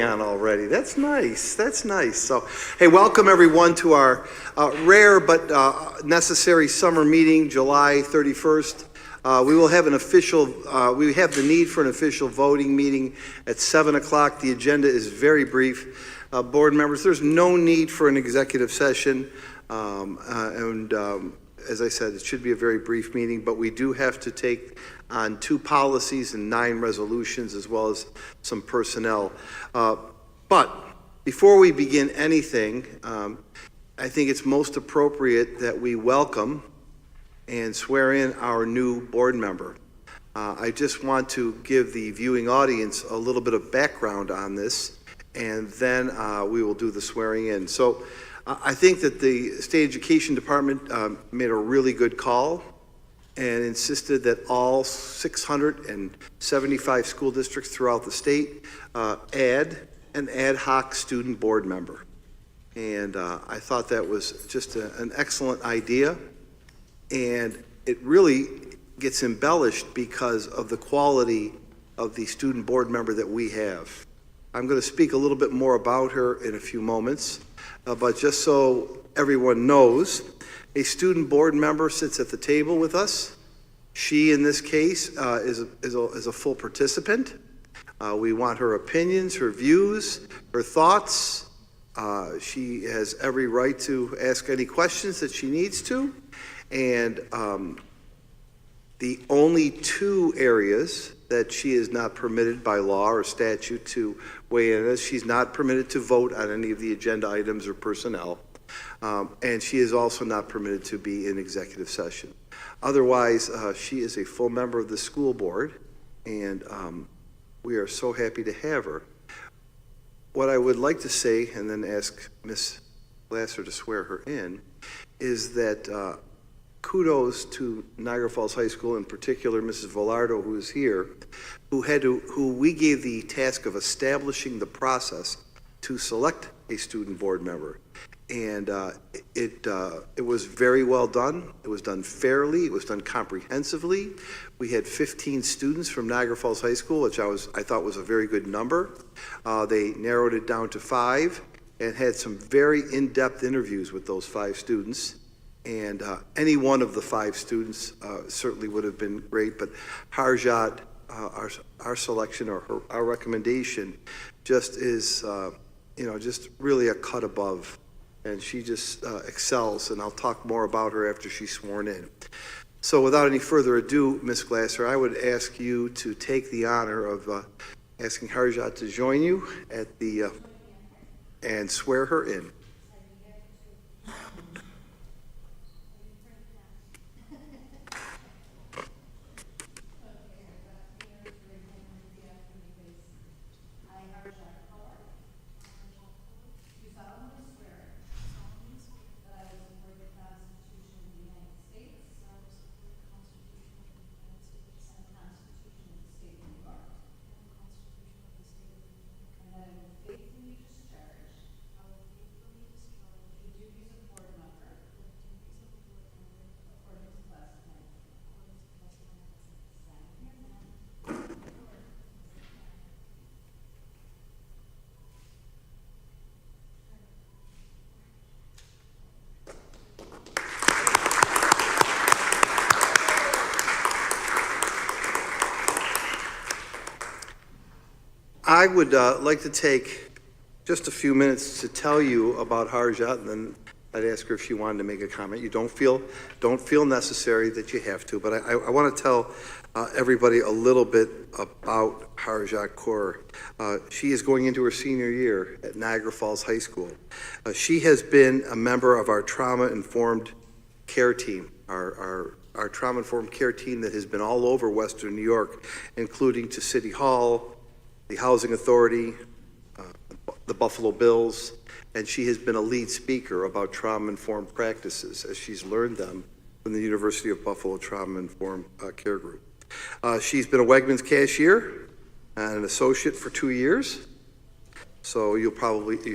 On already. That's nice. That's nice. So, hey, welcome everyone to our rare but necessary summer meeting, July 31st. We will have an official, we have the need for an official voting meeting at 7 o'clock. The agenda is very brief. Board members, there's no need for an executive session. As I said, it should be a very brief meeting, but we do have to take on 2 policies and 9 resolutions, as well as some personnel. But before we begin anything, I think it's most appropriate that we welcome and swear in our new board member. I just want to give the viewing audience a little bit of background on this, and then we will do the swearing in. So I think that the State Education Department made a really good call and insisted that all 675 school districts throughout the state add an ad hoc student board member. And I thought that was just an excellent idea. And it really gets embellished because of the quality of the student board member that we have. I'm going to speak a little bit more about her in a few moments, but just so everyone knows, a student board member sits at the table with us. She, in this case, is a full participant. We want her opinions, her views, her thoughts. She has every right to ask any questions that she needs to. And the only 2 areas that she is not permitted by law or statute to weigh in is she's not permitted to vote on any of the agenda items or personnel. And she is also not permitted to be in executive session. Otherwise, she is a full member of the school board, and we are so happy to have her. What I would like to say, and then ask Ms. Glasser to swear her in, is that kudos to Niagara Falls High School, in particular Mrs. Velardo, who is here, who we gave the task of establishing the process to select a student board member. And it was very well done. It was done fairly. It was done comprehensively. We had 15 students from Niagara Falls High School, which I thought was a very good number. They narrowed it down to 5 and had some very in-depth interviews with those 5 students. And any one of the 5 students certainly would have been great, but Harjat, our selection or our recommendation just is, just really a cut above. And she just excels, and I'll talk more about her after she's sworn in. So without any further ado, Ms. Glasser, I would ask you to take the honor of asking Harjat to join you at and swear her in. I would like to take just a few minutes to tell you about Harjat, and then I'd ask her if she wanted to make a comment. You don't feel necessary that you have to, but I want to tell everybody a little bit about Harjat Kaur. She is going into her senior year at Niagara Falls High School. She has been a member of our trauma-informed care team, our trauma-informed care team that has been all over Western New York, including to City Hall, the Housing Authority, the Buffalo Bills, and she has been a lead speaker about trauma-informed practices as she's learned them from the University of Buffalo Trauma-Informed Care Group. She's been a Wegmans cashier and an associate for 2 years. So you're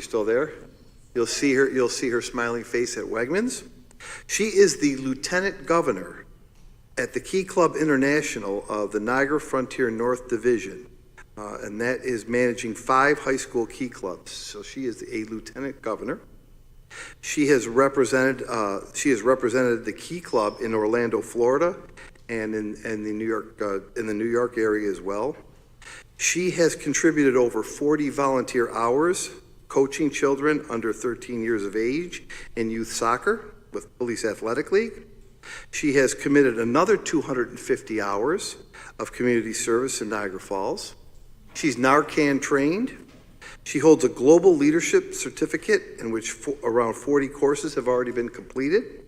still there? You'll see her smiling face at Wegmans. She is the Lieutenant Governor at the Key Club International of the Niagara Frontier North Division and that is managing 5 high school key clubs. So she is a lieutenant governor. She has represented the Key Club in Orlando, Florida, and in the New York area as well. She has contributed over 40 volunteer hours coaching children under 13 years of age in youth soccer with Police Athletic League. She has committed another 250 hours of community service in Niagara Falls. She's Narcan trained. She holds a global leadership certificate in which around 40 courses have already been completed.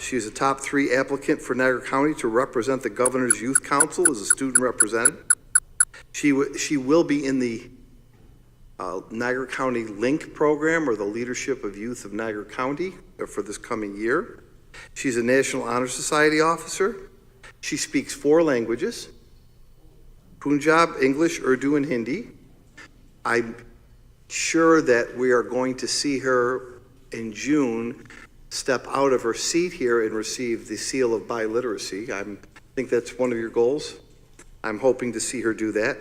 She is a top 3 applicant for Niagara County to represent the Governor's Youth Council as a student representative. She will be in the Niagara County Link program, or the Leadership of Youth of Niagara County, for this coming year. She's a National Honor Society officer. She speaks 4 languages: Punjab, English, Urdu, and Hindi. I'm sure that we are going to see her in June step out of her seat here and receive the seal of biliteracy. I think that's one of your goals. I'm hoping to see her do that.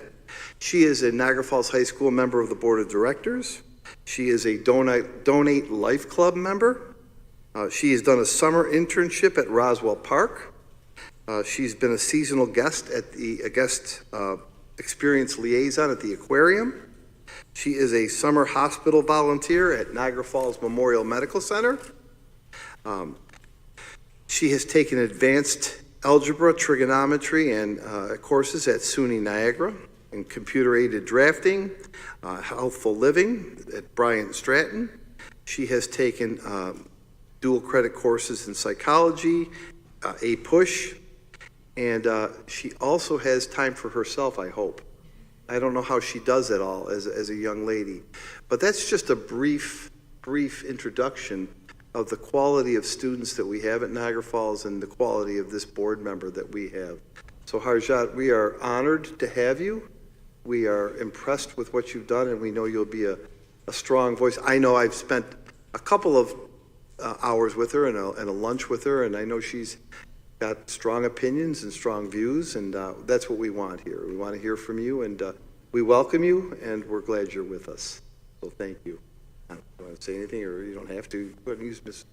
She is a Niagara Falls High School member of the Board of Directors. She is a Donate Life Club member. She has done a summer internship at Roswell Park. She's been a seasonal guest at the experience liaison at the aquarium. She is a summer hospital volunteer at Niagara Falls Memorial Medical Center. She has taken advanced algebra, trigonometry, and courses at SUNY Niagara, and computer-aided drafting, healthful living at Bryant Stratton. She has taken dual credit courses in psychology, a push, and she also has time for herself, I hope. I don't know how she does it all as a young lady, but that's just a brief introduction of the quality of students that we have at Niagara Falls and the quality of this board member that we have. So Harjat, we are honored to have you. We are impressed with what you've done, and we know you'll be a strong voice. I know I've spent a couple of hours with her and a lunch with her, and I know she's got strong opinions and strong views, and that's what we want here. We want to hear from you, and we welcome you, and we're glad you're with us. So thank you. I don't want to say anything, or you don't have to. Go ahead and use Ms.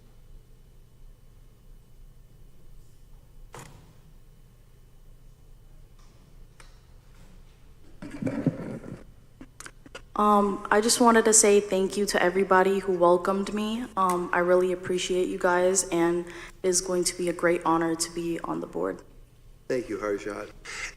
I just wanted to say thank you to everybody who welcomed me. I really appreciate you guys, and it is going to be a great honor to be on the board. Thank you, Harjat.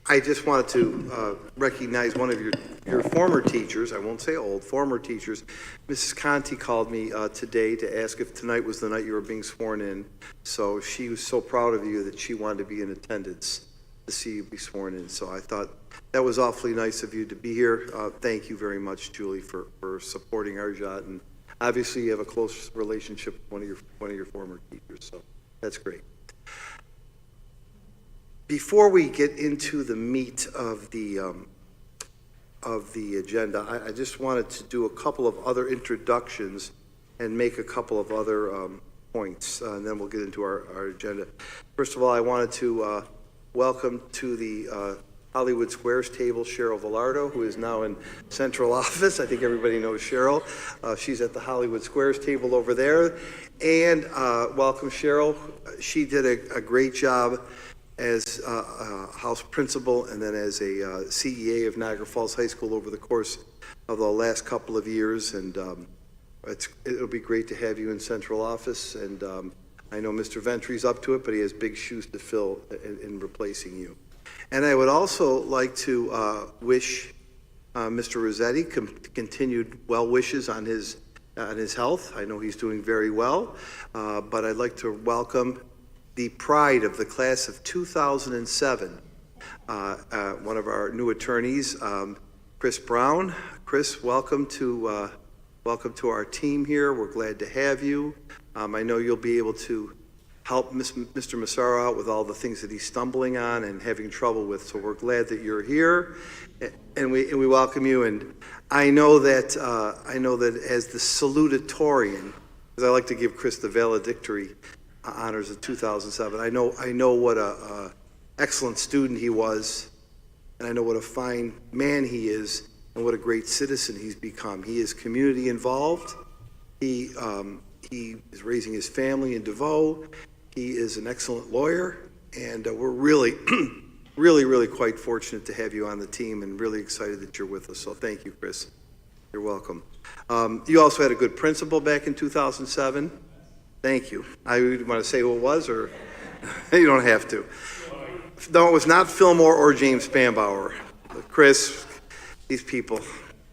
I just wanted to recognize one of your former teachers, I won't say old, former teachers. Mrs. Conti called me today to ask if tonight was the night you were being sworn in. So she was so proud of you that she wanted to be in attendance to see you be sworn in. So I thought that was awfully nice of you to be here. Thank you very much, Julie, for supporting Harjat. And obviously you have a close relationship with one of your former teachers, so that's great. Before we get into the meat of the agenda, I just wanted to do a couple of other introductions and make a couple of other points, and then we'll get into our agenda. First of all, I wanted to welcome to the Hollywood Squares table Cheryl Villardo, who is now in central office. I think everybody knows Cheryl. She's at the Hollywood Squares table over there. And welcome, Cheryl. She did a great job as a house principal and then as a CEA of Niagara Falls High School over the course of the last couple of years. And it'll be great to have you in central office. And I know Mr. Ventry's up to it, but he has big shoes to fill in replacing you. And I would also like to wish Mr. Rossetti continued well wishes on his health. I know he's doing very well, but I'd like to welcome the pride of the class of 2007, one of our new attorneys, Chris Brown. Chris, welcome to our team here. We're glad to have you. I know you'll be able to help Mr. Massaro out with all the things that he's stumbling on and having trouble with. So we're glad that you're here, and we welcome you. And I know that as the salutatorian, because I like to give Chris the valedictory honors of 2007. I know what a excellent student he was and I know what a fine man he is and what a great citizen he's become. He is community involved. He is raising his family in DeVoe. He is an excellent lawyer, and we're really, really quite fortunate to have you on the team and really excited that you're with us. So thank you, Chris. You're welcome. You also had a good principal back in 2007. Thank you. I want to say who it was, or you don't have to. No, it was not Fillmore or James Spanbauer. Chris, these people,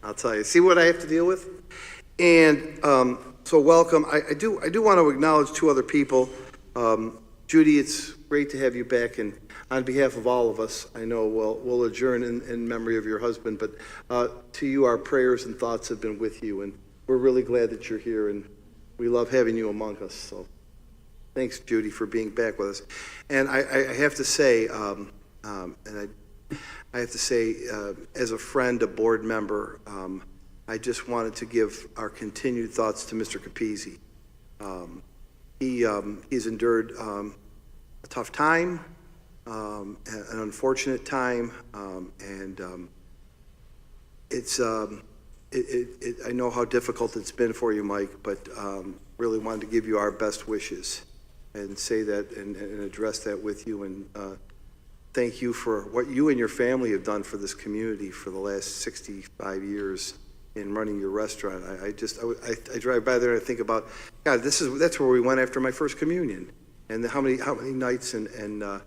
I'll tell you. See what I have to deal with? And so welcome. I do want to acknowledge two other people. Judy, it's great to have you back, and on behalf of all of us, I know we'll adjourn in memory of your husband, but to you, our prayers and thoughts have been with you, and we're really glad that you're here, and we love having you among us. So thanks, Judy, for being back with us. And I have to say, as a friend, a board member, I just wanted to give our continued thoughts to Mr. Capizzi. He's endured a tough time, an unfortunate time, and I know how difficult it's been for you, Mike, but really wanted to give you our best wishes and say that and address that with you, and thank you for what you and your family have done for this community for the last 65 years in running your restaurant. I drive by there and I think about, God, that's where we went after my first communion, and how many nights and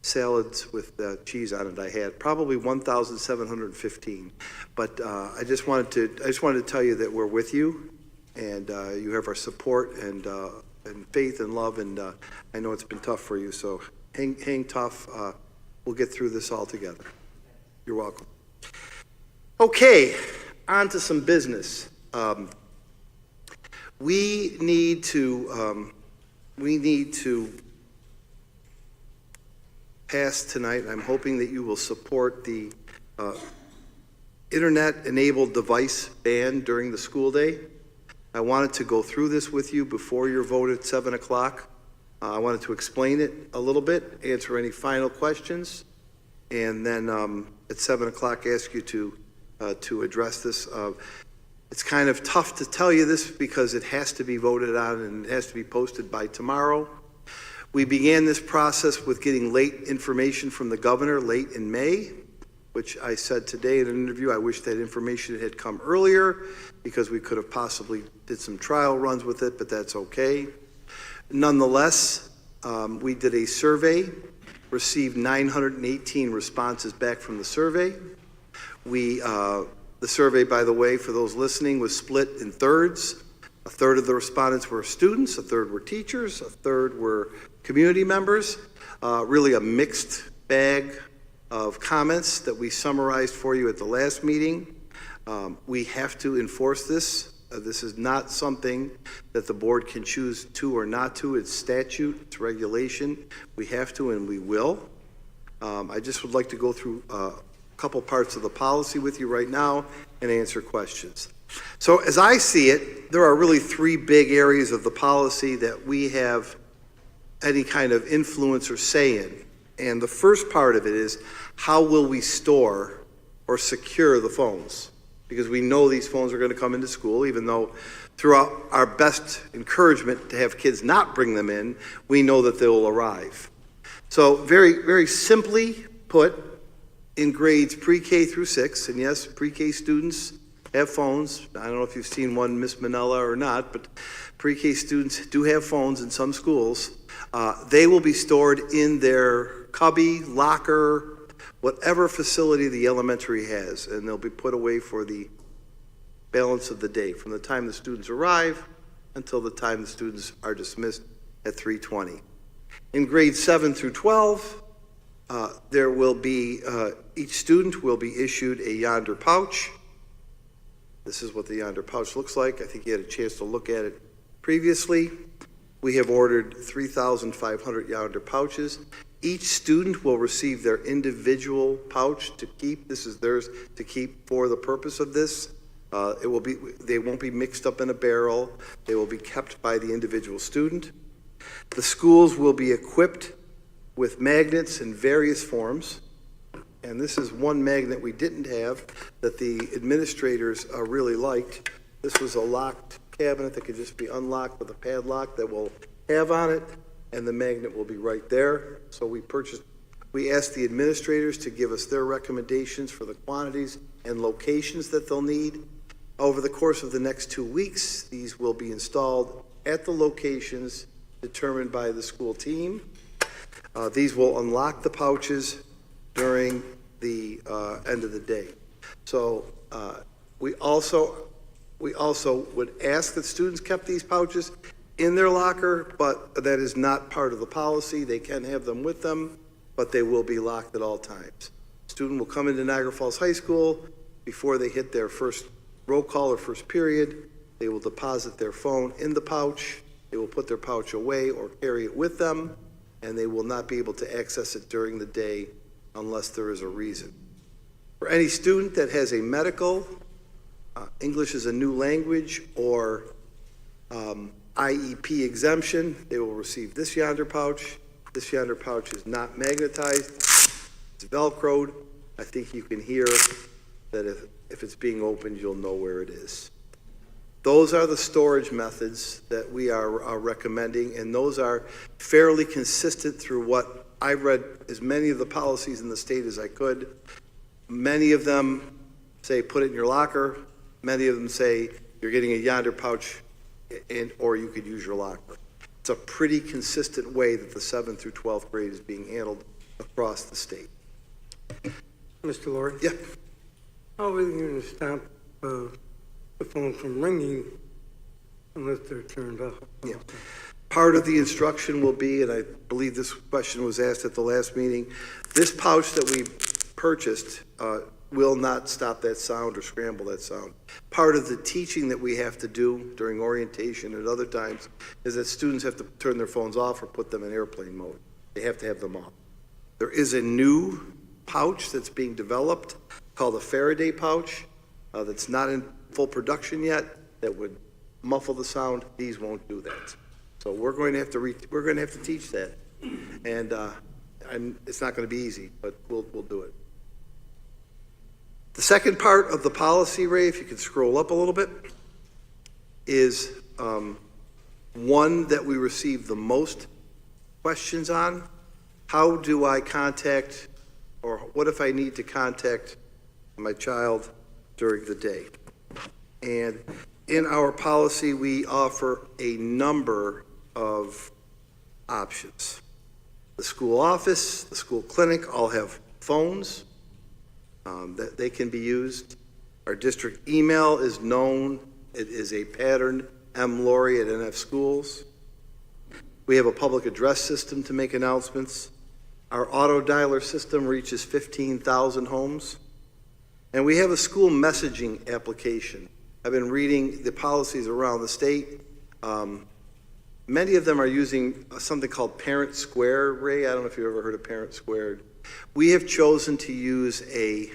salads with cheese on it I had, probably 1,715. But I just wanted to tell you that we're with you, and you have our support and faith and love, and I know it's been tough for you, so hang tough. We'll get through this all together. You're welcome. Okay, on to some business. We need to pass tonight. I'm hoping that you will support the internet-enabled device ban during the school day. I wanted to go through this with you before your vote at 7 o'clock. I wanted to explain it a little bit, answer any final questions, and then at 7 o'clock ask you to address this. It's kind of tough to tell you this because it has to be voted on and it has to be posted by tomorrow. We began this process with getting late information from the governor late in May, which I said today in an interview, I wish that information had come earlier because we could have possibly did some trial runs with it, but that's okay. Nonetheless, we did a survey, received 918 responses back from the survey. The survey, by the way, for those listening, was split in thirds. A third of the respondents were students, a third were teachers, a third were community members. Really a mixed bag of comments that we summarized for you at the last meeting. We have to enforce this. This is not something that the board can choose to or not to. It's statute, it's regulation. We have to and we will. I just would like to go through a couple parts of the policy with you right now and answer questions. So as I see it, there are really three big areas of the policy that we have any kind of influence or say in. And the first part of it is, how will we store or secure the phones? Because we know these phones are going to come into school, even though throughout our best encouragement to have kids not bring them in, we know that they will arrive. So very, very simply put, in grades pre-K through 6, and yes, pre-K students have phones. I don't know if you've seen one, Miss Manella, or not, but pre-K students do have phones in some schools. They will be stored in their cubby, locker, whatever facility the elementary has, and they'll be put away for the balance of the day, from the time the students arrive until the time the students are dismissed at 3:20. In grades 7 through 12, there will be, each student will be issued a Yonder pouch. This is what the Yonder pouch looks like. I think you had a chance to look at it previously. We have ordered 3,500 Yonder pouches. Each student will receive their individual pouch to keep. This is theirs to keep for the purpose of this. They won't be mixed up in a barrel. They will be kept by the individual student. The schools will be equipped with magnets in various forms. And this is one magnet we didn't have that the administrators really liked. This was a locked cabinet that could just be unlocked with a padlock that we'll have on it, and the magnet will be right there. So we asked the administrators to give us their recommendations for the quantities and locations that they'll need. Over the course of the next 2 weeks, these will be installed at the locations determined by the school team. These will unlock the pouches during the end of the day. So we also would ask that students kept these pouches in their locker, but that is not part of the policy. They can have them with them, but they will be locked at all times. Student will come into Niagara Falls High School before they hit their first roll call or first period. They will deposit their phone in the pouch. They will put their pouch away or carry it with them, and they will not be able to access it during the day unless there is a reason. For any student that has a medical, English as a new language, or IEP exemption, they will receive this yonder pouch. This yonder pouch is not magnetized, it's Velcroed. I think you can hear that if it's being opened, you'll know where it is. Those are the storage methods that we are recommending, and those are fairly consistent through what I read as many of the policies in the state as I could. Many of them say put it in your locker. Many of them say you're getting a yonder pouch or you could use your locker. It's a pretty consistent way that the 7th through 12th grade is being handled across the state. Mr. Laurie? Yeah. How are they going to stop the phone from ringing unless they're turned off? Yeah. Part of the instruction will be, and I believe this question was asked at the last meeting, this pouch that we purchased will not stop that sound or scramble that sound. Part of the teaching that we have to do during orientation and other times is that students have to turn their phones off or put them in airplane mode. They have to have them off. There is a new pouch that's being developed called a Faraday pouch that's not in full production yet that would muffle the sound. These won't do that. So we're going to have to teach that, and it's not going to be easy, but we'll do it. The second part of the policy, Ray, if you could scroll up a little bit, is one that we received the most questions on. How do I contact, or what if I need to contact my child during the day? And in our policy, we offer a number of options. The school office, the school clinic all have phones that they can be used. Our district email is known. It is a pattern, mlaurie@nfschools. We have a public address system to make announcements. Our auto dialer system reaches 15,000 homes. And we have a school messaging application. I've been reading the policies around the state. Many of them are using something called Parent Square, Ray. I don't know if you've ever heard of Parent Squared. We have chosen to use a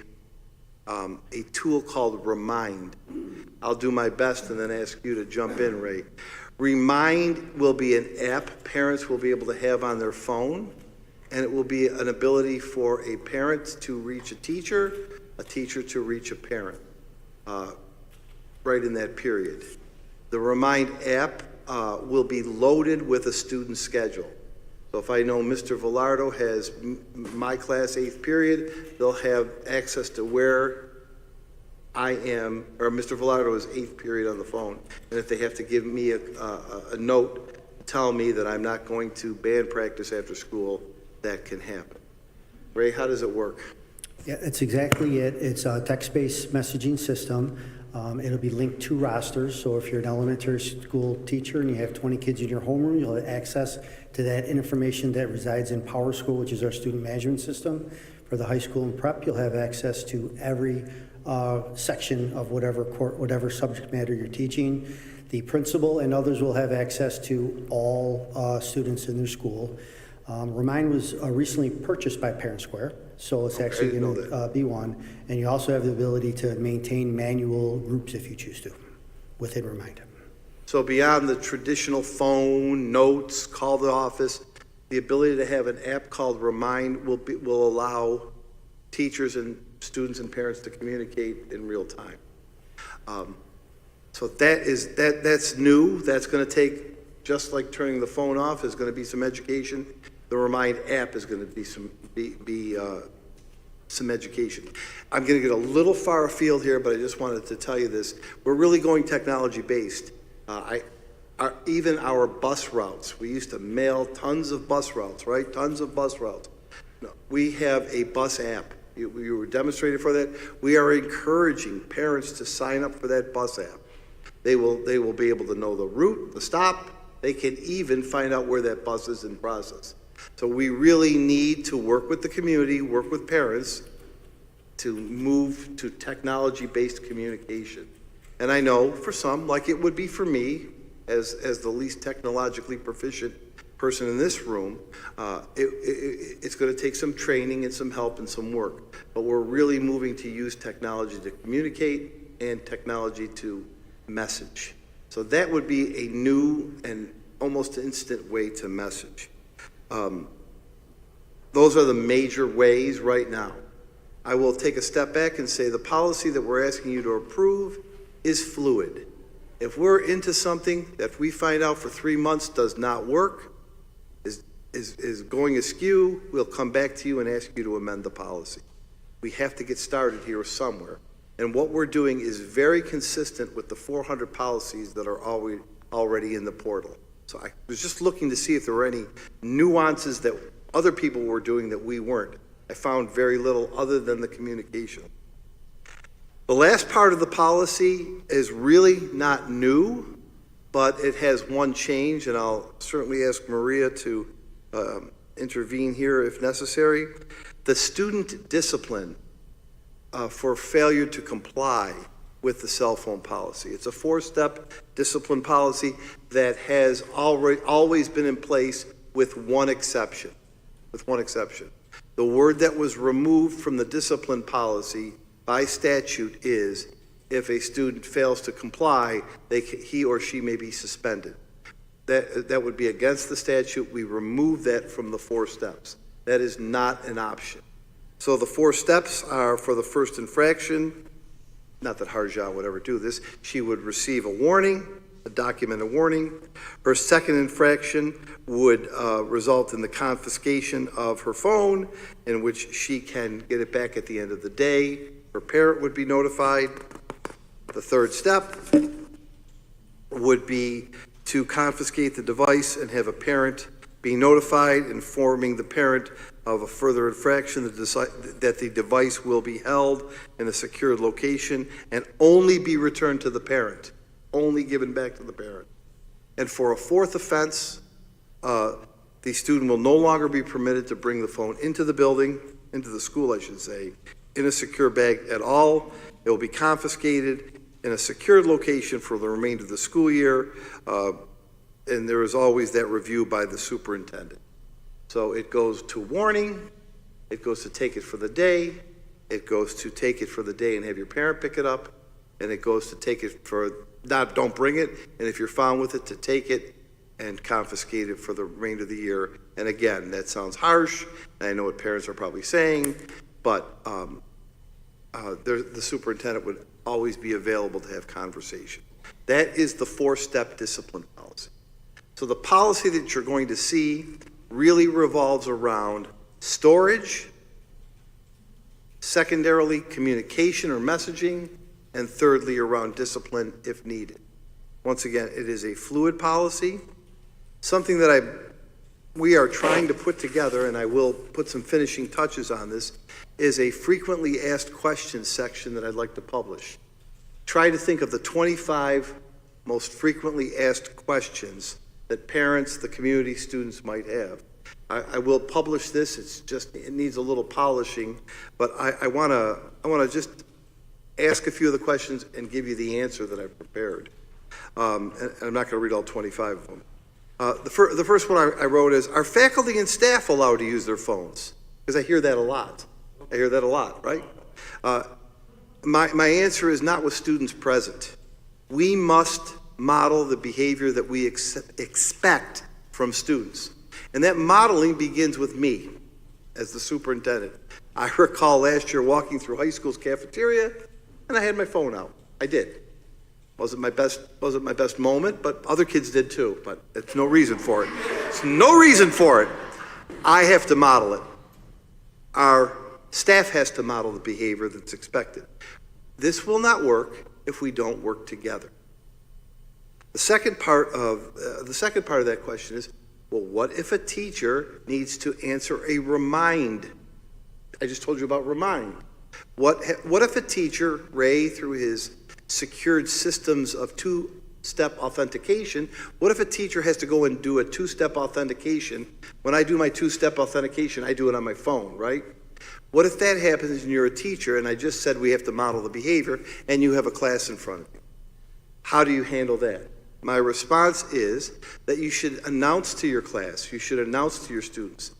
tool called Remind. I'll do my best and then ask you to jump in, Ray. Remind will be an app parents will be able to have on their phone, and it will be an ability for a parent to reach a teacher to reach a parent right in that period. The Remind app will be loaded with a student schedule. So if I know Mr. Villardo has my class 8th period, they'll have access to where I am, or Mr. Villardo is 8th period on the phone. And if they have to give me a note, tell me that I'm not going to band practice after school, that can happen. Ray, how does it work? Yeah, that's exactly it. It's a text-based messaging system. It'll be linked to rosters, so if you're an elementary school teacher and you have 20 kids in your homeroom, you'll have access to that information that resides in Power School, which is our student management system. For the high school and prep, you'll have access to every section of whatever subject matter you're teaching. The principal and others will have access to all students in their school. Remind was recently purchased by Parent Square, so it's actually going to be one. And you also have the ability to maintain manual groups if you choose to within Remind. So beyond the traditional phone, notes, call the office, the ability to have an app called Remind will allow teachers and students and parents to communicate in real time. So that's new. That's going to take, just like turning the phone off, is going to be some education. The Remind app is going to be some education. I'm going to get a little far afield here, but I just wanted to tell you this. We're really going technology-based. Even our bus routes, we used to mail tons of bus routes, right? Tons of bus routes. No, we have a bus app. You were demonstrated for that. We are encouraging parents to sign up for that bus app. They will be able to know the route, the stop. They can even find out where that bus is in process. So we really need to work with the community, work with parents to move to technology-based communication. And I know for some, like it would be for me, as the least technologically proficient person in this room, it's going to take some training and some help and some work. But we're really moving to use technology to communicate and technology to message. So that would be a new and almost instant way to message. Those are the major ways right now. I will take a step back and say the policy that we're asking you to approve is fluid. If we're into something that we find out for 3 months does not work, is going askew, we'll come back to you and ask you to amend the policy. We have to get started here somewhere. And what we're doing is very consistent with the 400 policies that are already in the portal. So I was just looking to see if there were any nuances that other people were doing that we weren't. I found very little other than the communication. The last part of the policy is really not new, but it has one change, and I'll certainly ask Maria to intervene here if necessary. The student discipline for failure to comply with the cell phone policy. It's a 4-step discipline policy that has always been in place with one exception. The word that was removed from the discipline policy by statute is if a student fails to comply, he or she may be suspended. That would be against the statute. We remove that from the 4 steps. That is not an option. So the 4 steps are for the first infraction, not that Harja would ever do this, she would receive a warning, a documented warning. Her second infraction would result in the confiscation of her phone, in which she can get it back at the end of the day. Her parent would be notified. The third step would be to confiscate the device and have a parent be notified, informing the parent of a further infraction, that the device will be held in a secured location and only be returned to the parent, only given back to the parent. And for a 4th offense, the student will no longer be permitted to bring the phone into the building, into the school, I should say, in a secure bag at all. It will be confiscated in a secured location for the remainder of the school year, and there is always that review by the superintendent. So it goes to warning, it goes to take it for the day, it goes to take it for the day and have your parent pick it up, and it goes to take it for, don't bring it, and if you're found with it, to take it and confiscate it for the remainder of the year. And again, that sounds harsh, and I know what parents are probably saying, but the superintendent would always be available to have conversation. That is the 4-step discipline policy. So the policy that you're going to see really revolves around storage, secondarily communication or messaging, and thirdly around discipline if needed. Once again, it is a fluid policy, something that we are trying to put together, and I will put some finishing touches on this, is a frequently asked questions section that I'd like to publish. Try to think of the 25 most frequently asked questions that parents, the community, students might have. I will publish this. It needs a little polishing, but I want to just ask a few of the questions and give you the answer that I've prepared. And I'm not going to read all 25 of them. The first one I wrote is, are faculty and staff allowed to use their phones? Because I hear that a lot. Right? My answer is not with students present. We must model the behavior that we expect from students. And that modeling begins with me as the superintendent. I recall last year walking through high school's cafeteria, and I had my phone out. I did. Wasn't my best moment, but other kids did too. But it's no reason for it. It's no reason for it. I have to model it. Our staff has to model the behavior that's expected. This will not work if we don't work together. The second part of that question is, well, what if a teacher needs to answer a remind? I just told you about remind. What if a teacher, Ray, through his secured systems of two-step authentication, what if a teacher has to go and do a two-step authentication? When I do my two-step authentication, I do it on my phone, right? What if that happens and you're a teacher, and I just said we have to model the behavior, and you have a class in front of you? How do you handle that? My response is that you should announce to your class, you should announce to your students,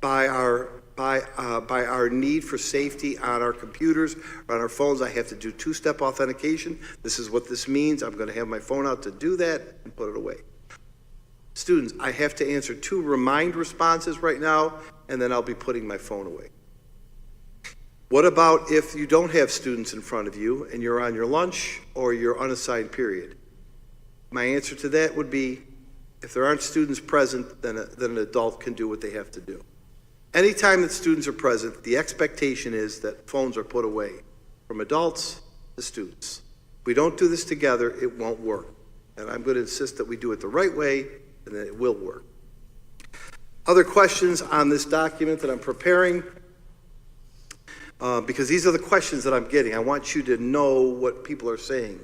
by our need for safety on our computers or on our phones, I have to do two-step authentication. This is what this means. I'm going to have my phone out to do that and put it away. Students, I have to answer 2 remind responses right now, and then I'll be putting my phone away. What about if you don't have students in front of you and you're on your lunch or your unassigned period? My answer to that would be, if there aren't students present, then an adult can do what they have to do. Anytime that students are present, the expectation is that phones are put away, from adults to students. If we don't do this together, it won't work. And I'm going to insist that we do it the right way, and that it will work. Other questions on this document that I'm preparing? Because these are the questions that I'm getting. I want you to know what people are saying.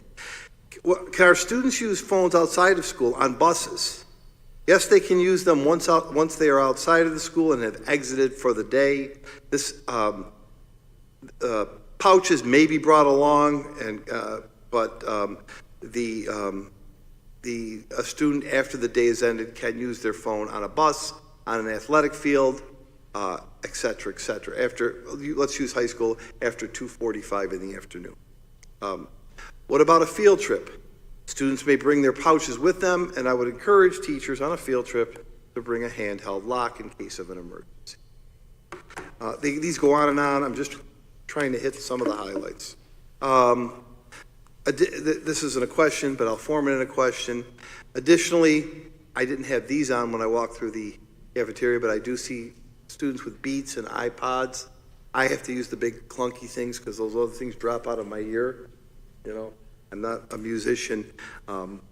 Can our students use phones outside of school on buses? Yes, they can use them once they are outside of the school and have exited for the day. This pouches may be brought along, but a student after the day is ended can use their phone on a bus, on an athletic field, et cetera, et cetera. Let's use high school after 2:45 in the afternoon. What about a field trip? Students may bring their pouches with them, and I would encourage teachers on a field trip to bring a handheld lock in case of an emergency. These go on and on. I'm just trying to hit some of the highlights. This isn't a question, but I'll form it in a question. Additionally, I didn't have these on when I walked through the cafeteria, but I do see students with Beats and iPods. I have to use the big clunky things because those other things drop out of my ear. You know, I'm not a musician,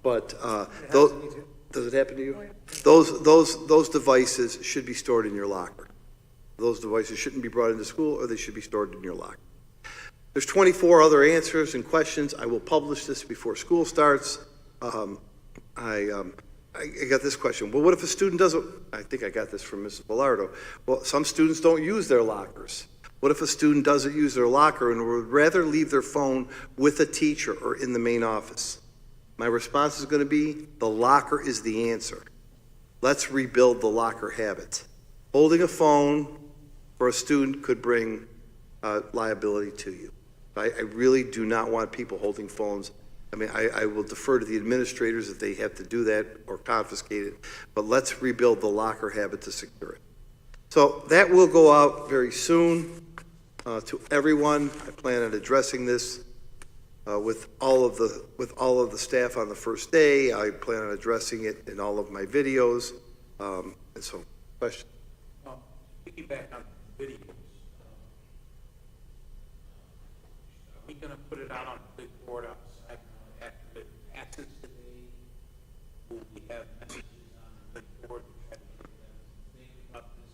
but does it happen to you? Those devices should be stored in your locker. Those devices shouldn't be brought into school, or they should be stored in your locker. There's 24 other answers and questions. I will publish this before school starts. I got this question. Well, what if a student doesn't? I think I got this from Mrs. Bellardo. Well, some students don't use their lockers. What if a student doesn't use their locker and would rather leave their phone with a teacher or in the main office? My response is going to be, the locker is the answer. Let's rebuild the locker habit. Holding a phone for a student could bring liability to you. I really do not want people holding phones. I mean, I will defer to the administrators if they have to do that or confiscate it, but let's rebuild the locker habit to secure it. So that will go out very soon to everyone. I plan on addressing this with all of the staff on the first day. I plan on addressing it in all of my videos. And so, question. Piggyback on the videos. Are we going to put it out on the big board outside after the access today? Will we have messages on the big board to try to get them to think about this?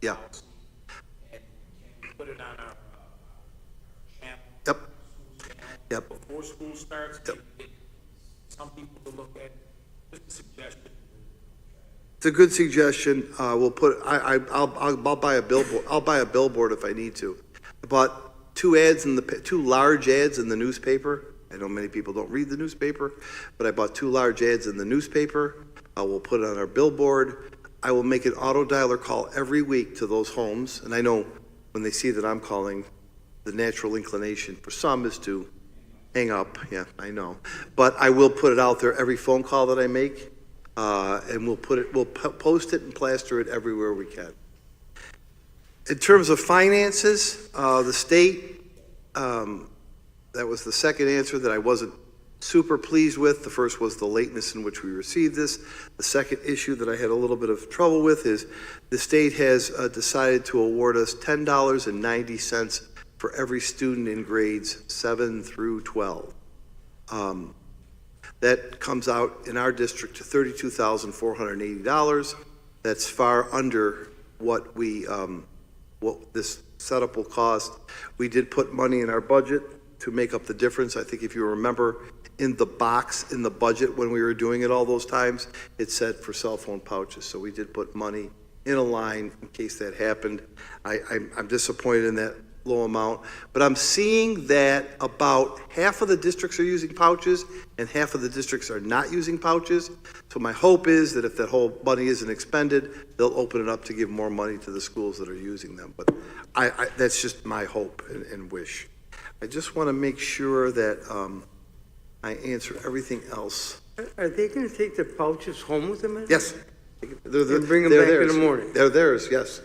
Yeah. Policy? And can we put it on our channel? Yep. School channel, Yep. before school starts? Yep. Get some people to look at it. Just a suggestion. It's a good suggestion. We'll put. I'll buy a billboard. I'll buy a billboard if I need to. I bought two large ads in the newspaper. I know many people don't read the newspaper, but I bought 2 large ads in the newspaper. I will put it on our billboard. I will make an auto dialer call every week to those homes, and I know when they see that I'm calling, the natural inclination for some is to hang up. Yeah, I know, but I will put it out there every phone call that I make. And we'll post it and plaster it everywhere we can. In terms of finances, the state, that was the second answer that I wasn't super pleased with. The first was the lateness in which we received this. The second issue that I had a little bit of trouble with is the state has decided to award us $10.90 for every student in grades 7 through 12. That comes out in our district to $32,480. That's far under what what this setup will cost. We did put money in our budget to make up the difference. I think if you remember in the box in the budget when we were doing it all those times, it said for cell phone pouches. So we did put money in a line in case that happened. I'm disappointed in that low amount, but I'm seeing that about half of the districts are using pouches and half of the districts are not using pouches. So my hope is that if that whole money isn't expended, they'll open it up to give more money to the schools that are using them. But that's just my hope and wish. I just want to make sure that I answer everything else. Are they gonna take the pouches home with them? Yes. And bring them they're back in theirs. the morning? They're theirs, yes.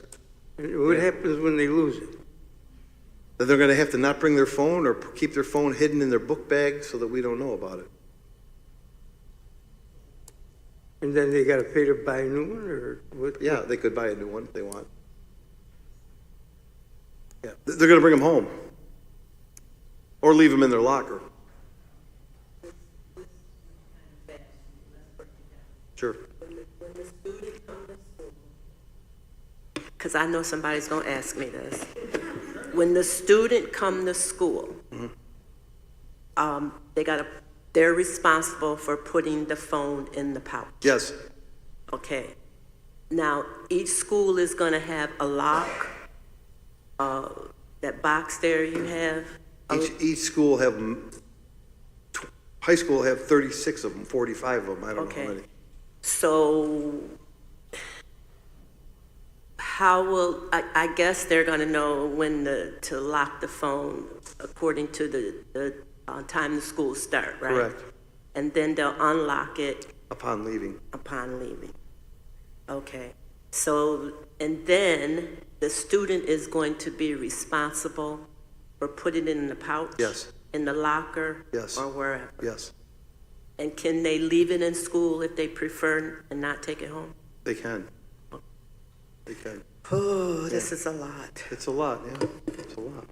And what happens when they lose it? That they're going to have to not bring their phone or keep their phone hidden in their book bag so that we don't know about it. And then they gotta pay to buy a new one, or what? Yeah, they could buy a new one if they want. Yeah, they're going to bring them home or leave them in their locker. Sure. Because I know somebody's going to ask me this. When the student come to school, they're responsible for putting the phone in the pouch. Yes. Okay. Now, each school is going to have a lock. That box there you have. Each school have, high school will have 36 of them, 45 of them. I don't know how many. So how will, I guess they're going to know when to lock the phone according to the time the school start, right? Correct. And then they'll unlock it Upon leaving. upon leaving. Okay. So, and then the student is going to be responsible for putting it in the pouch? Yes. In the locker? Yes. Or wherever? Yes, And can they leave it in school if they prefer and not take it home? they can. They can. Oh, this is a lot. It's a lot, yeah. It's a lot.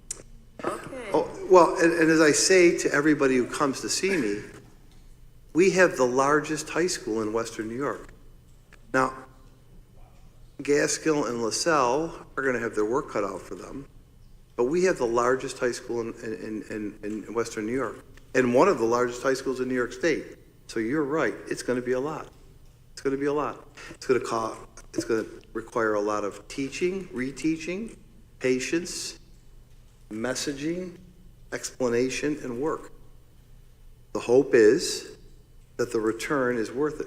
Okay. Oh, well, and as I say to everybody who comes to see me, we have the largest high school in Western New York. Now, Gaskill and LaSalle are going to have their work cut out for them, but we have the largest high school in Western New York, and one of the largest high schools in New York State. So you're right, it's going to be a lot. It's going to be a lot. It's going to require a lot of teaching, reteaching, patience, messaging, explanation, and work. The hope is that the return is worth it.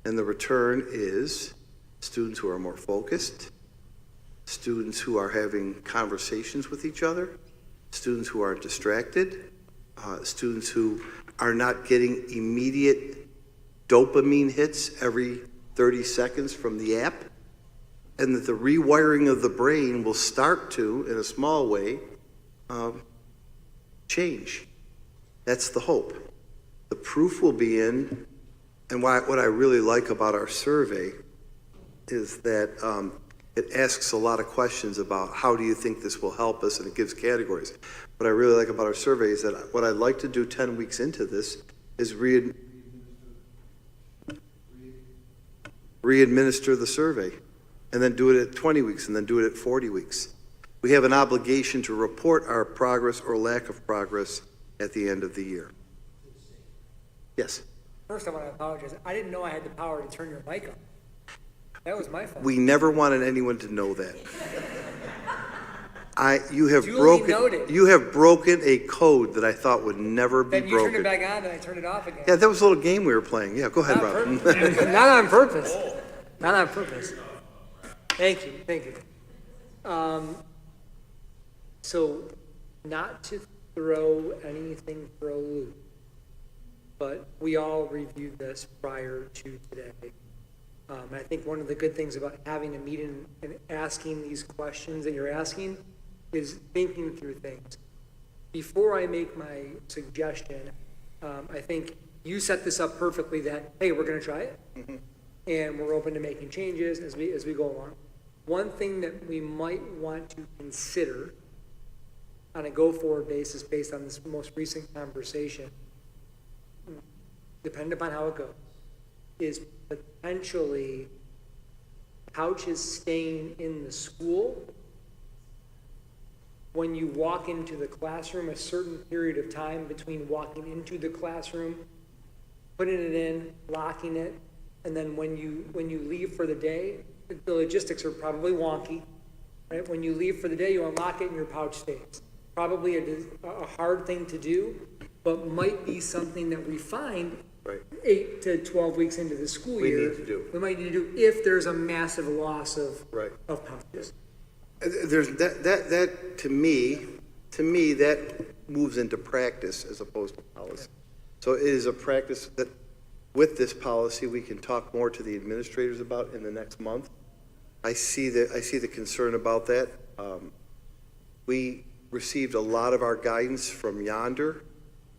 And the return is students who are more focused, students who are having conversations with each other, students who aren't distracted, students who are not getting immediate dopamine hits every 30 seconds from the app, and that the rewiring of the brain will start to, in a small way, change. That's the hope. The proof will be in, and what I really like about our survey is that it asks a lot of questions about how do you think this will help us, and it gives categories. What I really like about our survey is that what I'd like to do 10 weeks into this is re-administer the survey, and then do it at 20 weeks, and then do it at 40 weeks. We have an obligation to report our progress or lack of progress at the end of the year. Yes? First, I want to apologize. I didn't know I had the power to turn your mic on. That was my fault. We never wanted anyone to know that. You have Duly noted. broken a code that I thought would never be Then you turned broken. it back on, and I turned it off again. Yeah, that was a little game we were playing. Yeah, go ahead, Not Rob. Not on purpose. Not on purpose. Thank you. So, not to throw anything for a loop, but we all reviewed this prior to today. And I think one of the good things about having a meeting and asking these questions that you're asking is thinking through things. Before I make my suggestion, I think you set this up perfectly that, hey, we're gonna try it. And we're open to making changes as we go along. One thing that we might want to consider on a go-forward basis based on this most recent conversation, depending upon how it goes, is potentially couches staying in the school when you walk into the classroom, a certain period of time between walking into the classroom, putting it in, locking it, and then when you leave for the day, the logistics are probably wonky, right? When you leave for the day, you unlock it and your pouch stays. Probably a hard thing to do, but might be something that we find Right. 8 to 12 weeks into the school We year. need to do. We might need to do if there's a massive loss of Right. pouches. There's that to me, that moves into practice as opposed to policy. So it is a practice that with this policy, we can talk more to the administrators about in the next month. I see the concern about that. We received a lot of our guidance from Yonder,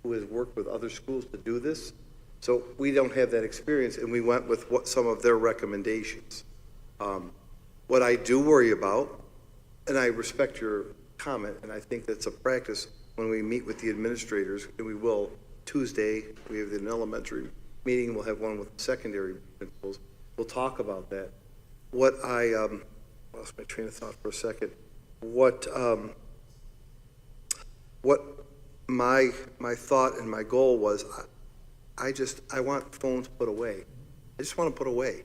who has worked with other schools to do this. So we don't have that experience, and we went with some of their recommendations. What I do worry about, and I respect your comment, and I think that's a practice when we meet with the administrators, and we will Tuesday, we have an elementary meeting, we'll have one with the secondary principals. We'll talk about that. What I lost my train of thought for a second. What my thought and my goal was, I want phones put away. I just want them put away.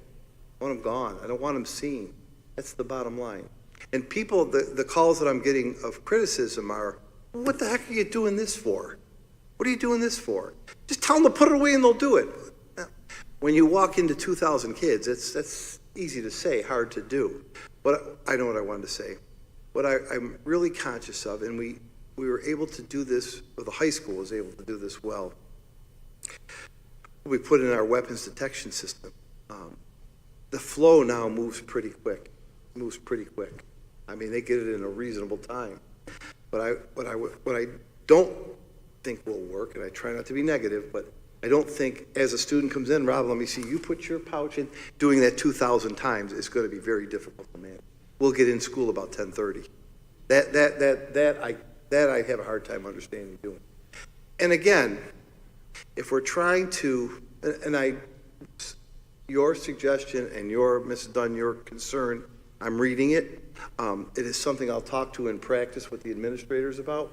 I want them gone. I don't want them seen. That's the bottom line. And people, the calls that I'm getting of criticism are, what the heck are you doing this for? What are you doing this for? Just tell them to put it away and they'll do it. When you walk into 2,000 kids, that's easy to say, hard to do. But I know what I wanted to say. What I'm really conscious of, and we were able to do this, or the high school was able to do this well. We put in our weapons detection system. The flow now moves pretty quick. I mean, they get it in a reasonable time. But what I don't think will work, and I try not to be negative, but I don't think as a student comes in, Rob, let me see, you put your pouch in, doing that 2,000 times is going to be very difficult to manage. We'll get in school about 10:30. That I have a hard time understanding doing. And again, if we're trying to, your suggestion and Mrs. Dunn, your concern, I'm reading it. It is something I'll talk to in practice with the administrators about.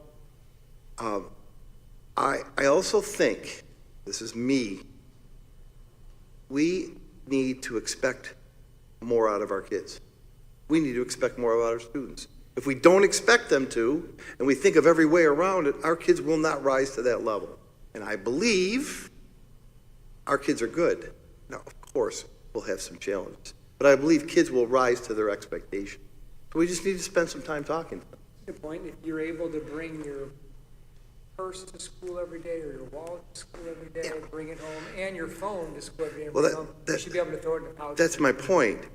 I also think, this is me, we need to expect more out of our kids. We need to expect more out of our students. If we don't expect them to, and we think of every way around it, our kids will not rise to that level. And I believe our kids are good. Now, of course, we'll have some challenges, but I believe kids will rise to their expectations. So we just need to spend some time talking to them. Good point. If you're able to bring your purse to school every day or your wallet to school every day, bring it home, and your phone to school every day, you should be able to throw it in the pouch. That's my point.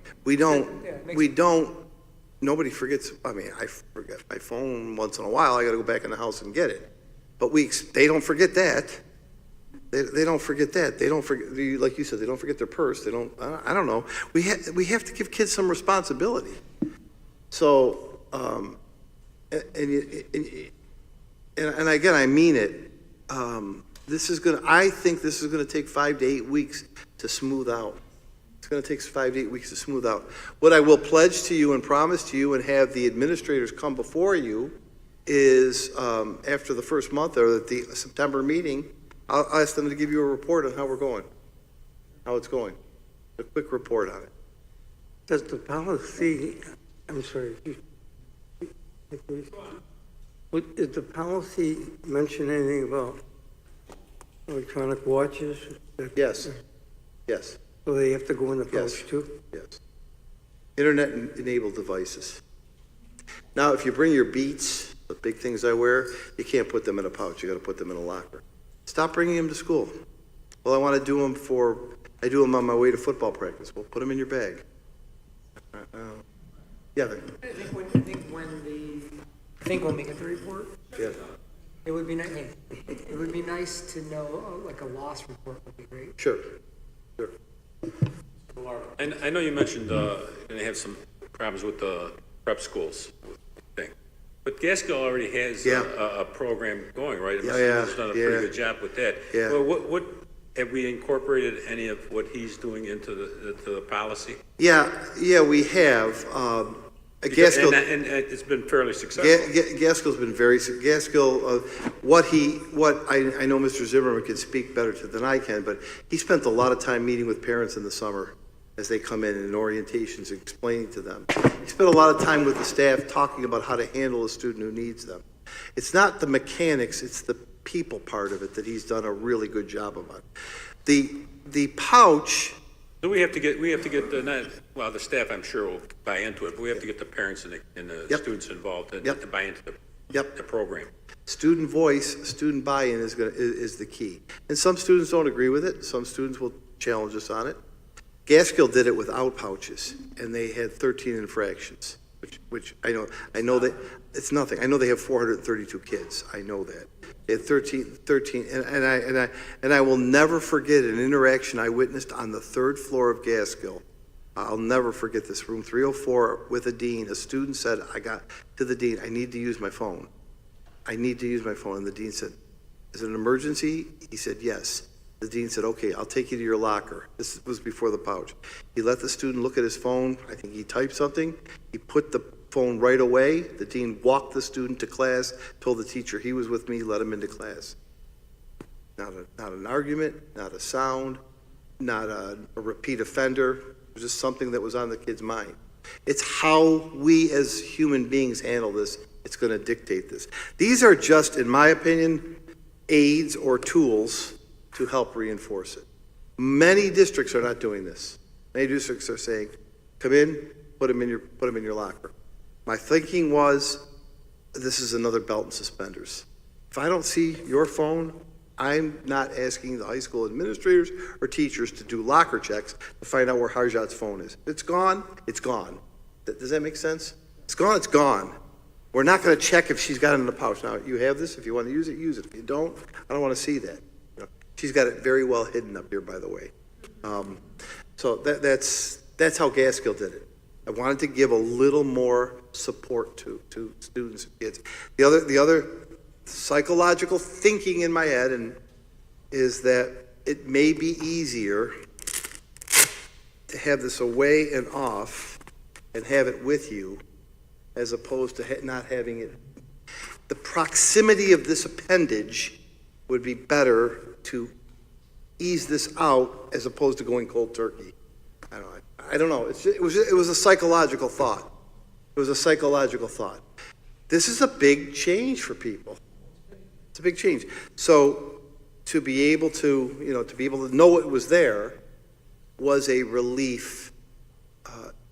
Nobody forgets. I mean, I forget my phone once in a while. I got to go back in the house and get it. But they don't forget that. They don't forget that. They don't forget, like you said, they don't forget their purse. They don't. I don't know. We have to give kids some responsibility. So, and again, I mean it. I think this is going to take 5 to 8 weeks to smooth out. It's going to take 5 to 8 weeks to smooth out. What I will pledge to you and promise to you and have the administrators come before you is after the first month or at the September meeting, I'll ask them to give you a report on how it's going. A quick report on it. Does the policy, I'm sorry, did the policy mention anything about electronic watches? Yes. So they have to go in the Yes. pouch too? Yes. Internet-enabled devices. Now, if you bring your Beats, the big things I wear, you can't put them in a pouch. You got to put them in a locker. Stop bringing them to school. Well, I want to do them for I do them on my way to football practice. Well, put them in your bag. Yeah, I think when we get the report, yeah. it would be nice, it would be nice to know, like a loss report would be great. Sure, sure. And I know you mentioned, you're gonna have some problems with the prep schools thing. But Gaskell already has Yeah. a program going, right? Yeah, He's done a yeah. pretty good job with that. Yeah. Well, what, have we incorporated any of what he's doing into the policy? Yeah, we have. Gaskell, And it's been fairly successful. Gaskell's been Gaskell, what I know Mr. Zimmerman can speak better to than I can, but he spent a lot of time meeting with parents in the summer as they come in and orientations, explaining to them. He spent a lot of time with the staff talking about how to handle a student who needs them. It's not the mechanics, it's the people part of it that he's done a really good job of. The pouch, So we have to get the staff I'm sure will buy into it, but we have to get the parents and the Yep. students involved to Yep. buy into Yep. the program. student voice, student buy-in is the key. And some students don't agree with it, some students will challenge us on it. Gaskell did it without pouches, and they had 13 infractions, which I know that, it's nothing. I know they have 432 kids, I know that. They had 13, and I will never forget an interaction I witnessed on the 3rd floor of Gaskell. I'll never forget this, room 304 with a dean. A student said, I got to the dean, I need to use my phone. I need to use my phone. And the dean said, is it an emergency? He said, yes. The dean said, okay, I'll take you to your locker. This was before the pouch. He let the student look at his phone. I think he typed something. He put the phone right away. The dean walked the student to class, told the teacher he was with me, let him into class. Not an argument, not a sound, not a repeat offender. It was just something that was on the kid's mind. It's how we as human beings handle this. It's going to dictate this. These are just, in my opinion, aids or tools to help reinforce it. Many districts are not doing this. Many districts are saying, come in, put them in your locker. My thinking was, this is another belt and suspenders. If I don't see your phone, I'm not asking the high school administrators or teachers to do locker checks to find out where Harjat's phone is. It's gone, it's gone. Does that make sense? It's gone, it's gone. We're not going to check if she's got it in the pouch. Now, you have this. If you want to use it, use it. If you don't, I don't want to see that. She's got it very well hidden up here, by the way. So that's how Gaskell did it. I wanted to give a little more support to students and kids. The other psychological thinking in my head is that it may be easier to have this away and off and have it with you as opposed to not having it. The proximity of this appendage would be better to ease this out as opposed to going cold turkey. I don't know. It was a psychological thought. It was a psychological thought. This is a big change for people. It's a big change. So to be able to know it was there was a relief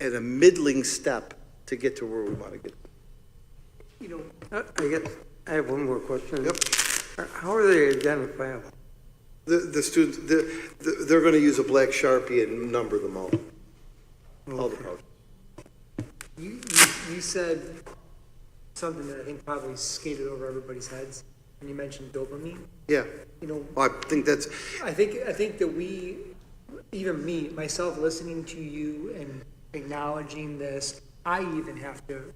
and a middling step to get to where we want to get. I guess I have one more question. Yep. How are they identifiable? The students, they're going to use a black Sharpie and number them all. All the pouches. You said something that I think probably skated over everybody's heads, and you mentioned dopamine. Yeah. I think that's. I think that we, even me, myself, listening to you and acknowledging this, I even have to,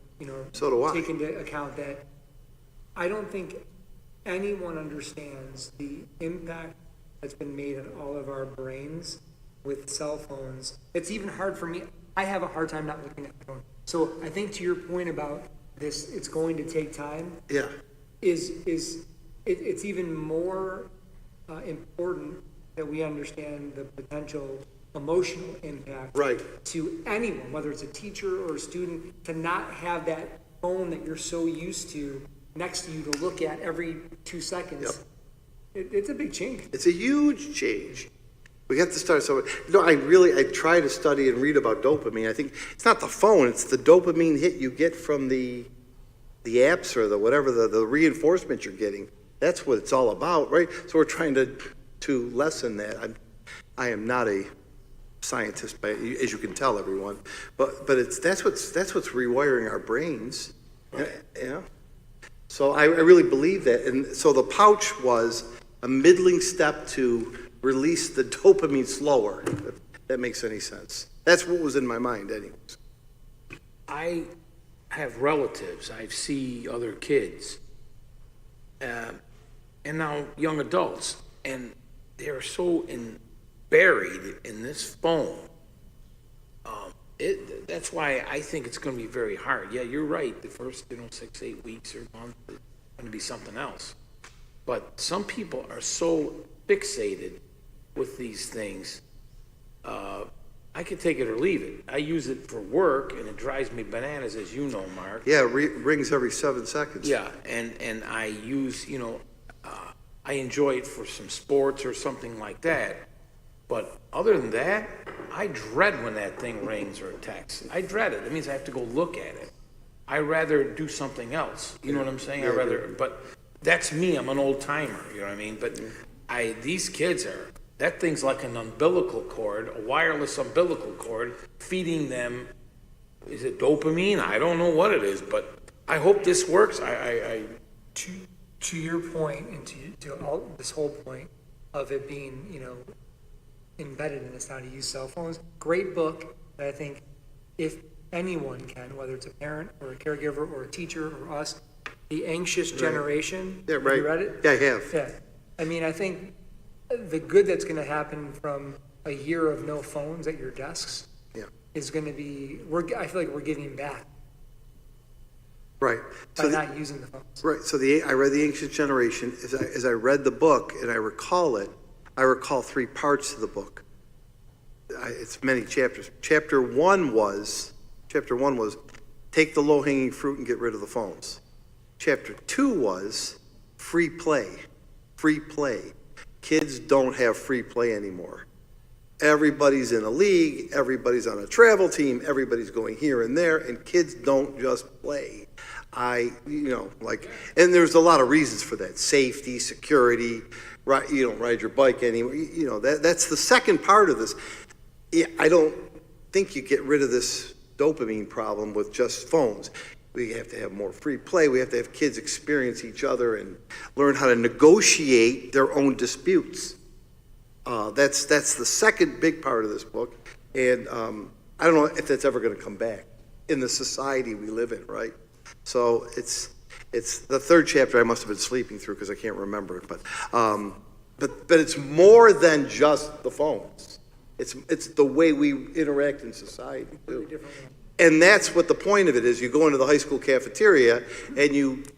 So do I. take into account that I don't think anyone understands the impact that's been made on all of our brains with cell phones. It's even hard for me. I have a hard time not looking at my phone. So I think to your point about this, it's going to take time. Yeah. It's even more important that we understand the potential emotional impact Right. to anyone, whether it's a teacher or a student, to not have that phone that you're so used to next to you to look at every 2 seconds. Yep. It's a big change. It's a huge change. We have to start somewhere. I try to study and read about dopamine. I think it's not the phone, it's the dopamine hit you get from the apps or the whatever, the reinforcement you're getting. That's what it's all about, right? So we're trying to lessen that. I am not a scientist, as you can tell, everyone. But that's what's rewiring our brains. Yeah. So I really believe that. And so the pouch was a middling step to release the dopamine slower, if that makes any sense. That's what was in my mind anyways. I have relatives, I see other kids, and now young adults, and they're so buried in this phone. That's why I think it's going to be very hard. Yeah, you're right. The first, 6, 8 weeks or month is going to be something else. But some people are so fixated with these things. I could take it or leave it. I use it for work, and it drives me bananas, as you know, Mark. Yeah, rings every 7 seconds. Yeah, and I use, I enjoy it for some sports or something like that. But other than that, I dread when that thing rings or texts. I dread it. It means I have to go look at it. I rather do something else. You know what I'm saying? But that's me. I'm an old timer. You know what I mean? But these kids that thing's like an umbilical cord, a wireless umbilical cord, feeding them. Is it dopamine? I don't know what it is, but I hope this works. To your point, and to all this whole point of it being, embedded in us how to use cell phones, great book that I think if anyone can, whether it's a parent or a caregiver or a teacher or us, The Anxious Generation. Yeah, right. Have you read it? Yeah, I have. Yeah. I mean, I think the good that's going to happen from a year of no phones at your desks is going to be, I feel like we're giving back Right. by not using the phones. Right. So I read The Anxious Generation. As I read the book and I recall it, I recall 3 parts to the book. It's many chapters. Chapter one was take the low-hanging fruit and get rid of the phones. Chapter 2 was free play. Free play. Kids don't have free play anymore. Everybody's in a league, everybody's on a travel team, everybody's going here and there, and kids don't just play. And there's a lot of reasons for that. Safety, security, right? You don't ride your bike anymore. That's the second part of this. I don't think you get rid of this dopamine problem with just phones. We have to have more free play. We have to have kids experience each other and learn how to negotiate their own disputes. That's the second big part of this book. And I don't know if that's ever going to come back in the society we live in, right? So it's the third chapter I must have been sleeping through because I can't remember it. But it's more than just the phones. It's the way we interact in society too. And that's what the point of it is. You go into the high school cafeteria and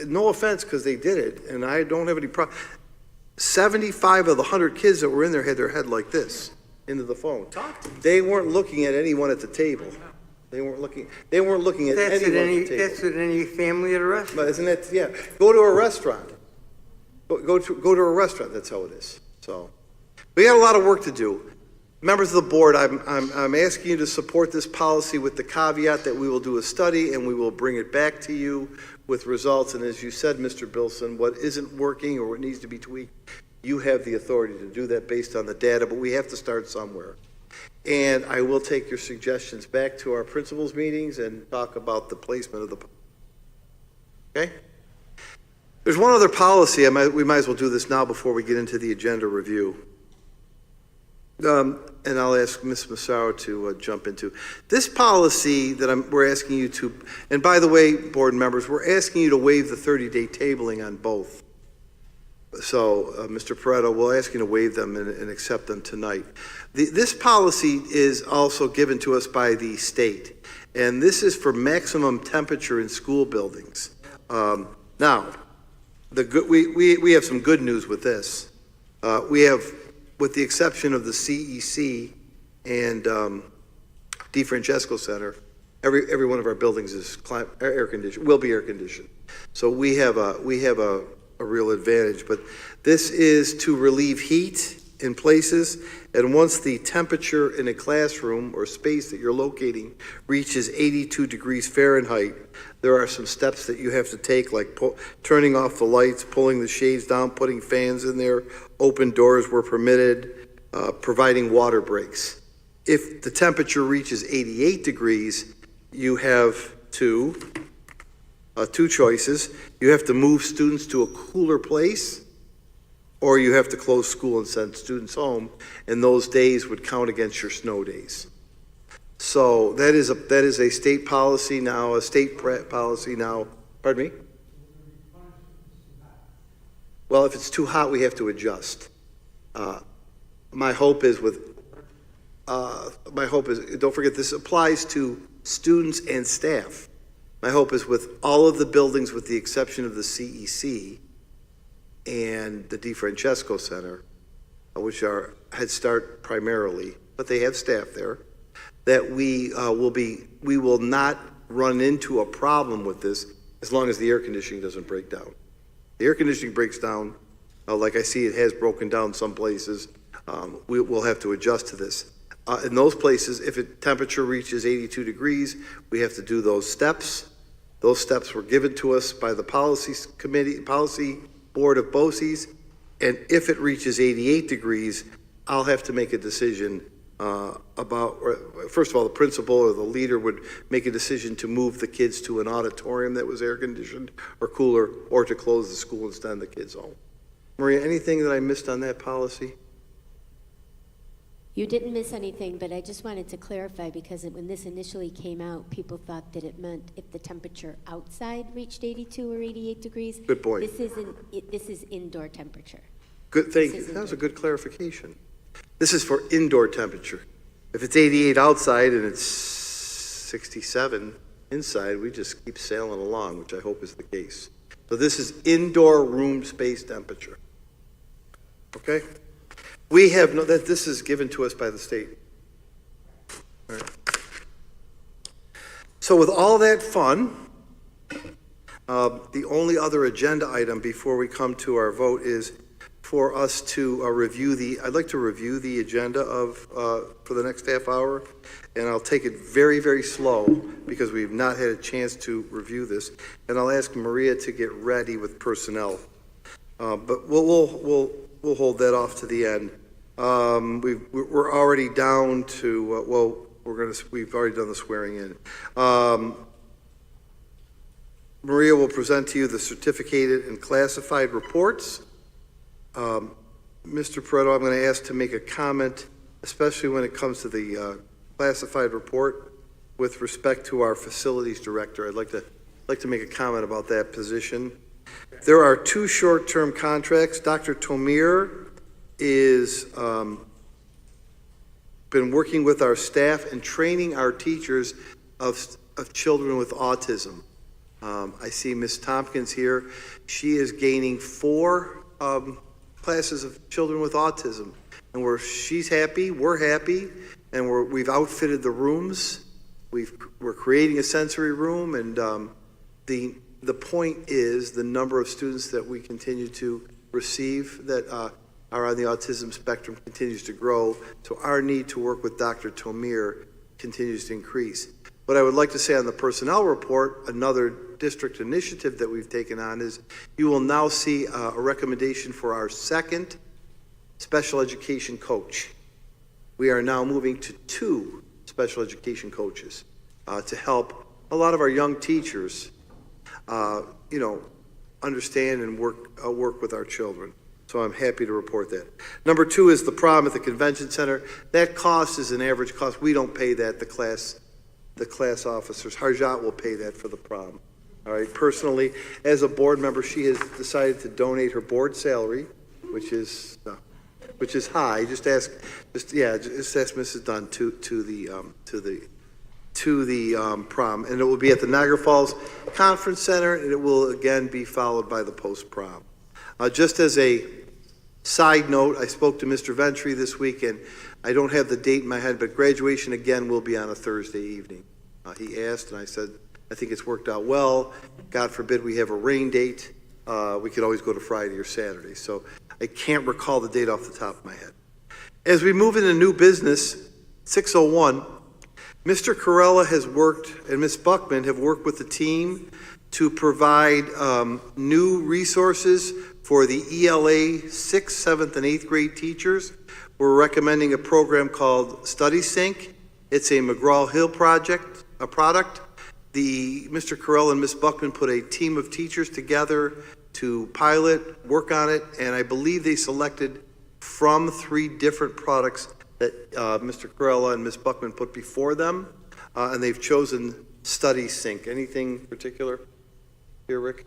no offense because they did it, and I don't have any problem. 75 of the 100 kids that were in there had their head like this into the phone. They weren't looking at anyone at the table. They weren't looking at anyone at the table. That's at any family at a restaurant. But isn't that, yeah. Go to a restaurant. Go to a restaurant, that's how it is. So we got a lot of work to do. Members of the board, I'm asking you to support this policy with the caveat that we will do a study and we will bring it back to you with results. And as you said, Mr. Bilson, what isn't working or what needs to be tweaked, you have the authority to do that based on the data, but we have to start somewhere. And I will take your suggestions back to our principals meetings and talk about the placement of the, okay? There's one other policy, we might as well do this now before we get into the agenda review. And I'll ask Ms. Massaro to jump into. This policy that we're asking you to, and by the way, board members, we're asking you to waive the 30-day tabling on both. So, Mr. Pareto, we'll ask you to waive them and accept them tonight. This policy is also given to us by the state, and this is for maximum temperature in school buildings. Now, we have some good news with this. We have, with the exception of the CEC and DeFrancesco Center, every one of our buildings is air conditioned, will be air conditioned. So we have a real advantage. But this is to relieve heat in places, and once the temperature in a classroom or space that you're locating reaches 82 degrees Fahrenheit, there are some steps that you have to take, like turning off the lights, pulling the shades down, putting fans in there, open doors were permitted, providing water breaks. If the temperature reaches 88 degrees, you have two choices. You have to move students to a cooler place, or you have to close school and send students home, and those days would count against your snow days. So that is a state policy now, a state policy now. Pardon me? Well, if it's too hot, we have to adjust. My hope is, don't forget, this applies to students and staff. My hope is with all of the buildings, with the exception of the CEC and the DeFrancesco Center, which are Head Start primarily, but they have staff there, that we will not run into a problem with this as long as the air conditioning doesn't break down. The air conditioning breaks down, like I see it has broken down some places, we'll have to adjust to this. In those places, if temperature reaches 82 degrees, we have to do those steps. Those steps were given to us by the policy board of BOCES, and if it reaches 88 degrees, I'll have to make a decision first of all, the principal or the leader would make a decision to move the kids to an auditorium that was air conditioned or cooler, or to close the school and send the kids home. Maria, anything that I missed on that policy? You didn't miss anything, but I just wanted to clarify, because when this initially came out, people thought that it meant if the temperature outside reached 82 or 88 degrees. Good point. This is indoor temperature. Good, thank you. That was a good clarification. This is for indoor temperature. If it's 88 outside and it's 67 inside, we just keep sailing along, which I hope is the case. So this is indoor room space temperature. Okay? We have this is given to us by the state. All right. So with all that fun, the only other agenda item before we come to our vote is for us to I'd like to review the agenda for the next half hour, and I'll take it very, very slow because we've not had a chance to review this. And I'll ask Maria to get ready with personnel. But we'll hold that off to the end. We're already down to, we've already done the swearing in. Maria will present to you the certificated and classified reports. Mr. Pareto, I'm going to ask to make a comment, especially when it comes to the classified report with respect to our facilities director. I'd like to make a comment about that position. There are two short-term contracts. Dr. Tomir is been working with our staff and training our teachers of children with autism. I see Ms. Tompkins here. She is gaining 4 classes of children with autism, and she's happy, we're happy, and we've outfitted the rooms. We're creating a sensory room, and the point is the number of students that we continue to receive that are on the autism spectrum continues to grow, so our need to work with Dr. Tomir continues to increase. What I would like to say on the personnel report, another district initiative that we've taken on, is you will now see a recommendation for our second special education coach. We are now moving to 2 special education coaches to help a lot of our young teachers, understand and work with our children. So I'm happy to report that. Number 2 is the prom at the convention center. That cost is an average cost. We don't pay that. The class officers, Harjat will pay that for the prom. All right. Personally, as a board member, she has decided to donate her board salary, which is high. Just ask Mrs. Dunn to the prom, and it will be at the Niagara Falls Conference Center, and it will again be followed by the post prom. Just as a side note, I spoke to Mr. Ventry this week, and I don't have the date in my head, but graduation again will be on a Thursday evening. He asked, and I said, I think it's worked out well. God forbid we have a rain date. We could always go to Friday or Saturday. So I can't recall the date off the top of my head. As we move into new business, 601, Mr. Corella has worked, and Ms. Buckman have worked with the team to provide new resources for the ELA 6th, 7th, and 8th grade teachers. We're recommending a program called Study Sync. It's a McGraw-Hill product. Mr. Carell and Ms. Buckman put a team of teachers together to pilot, work on it, and I believe they selected from 3 different products that Mr. Carell and Ms. Buckman put before them, and they've chosen Study Sync. Anything particular here, Rick?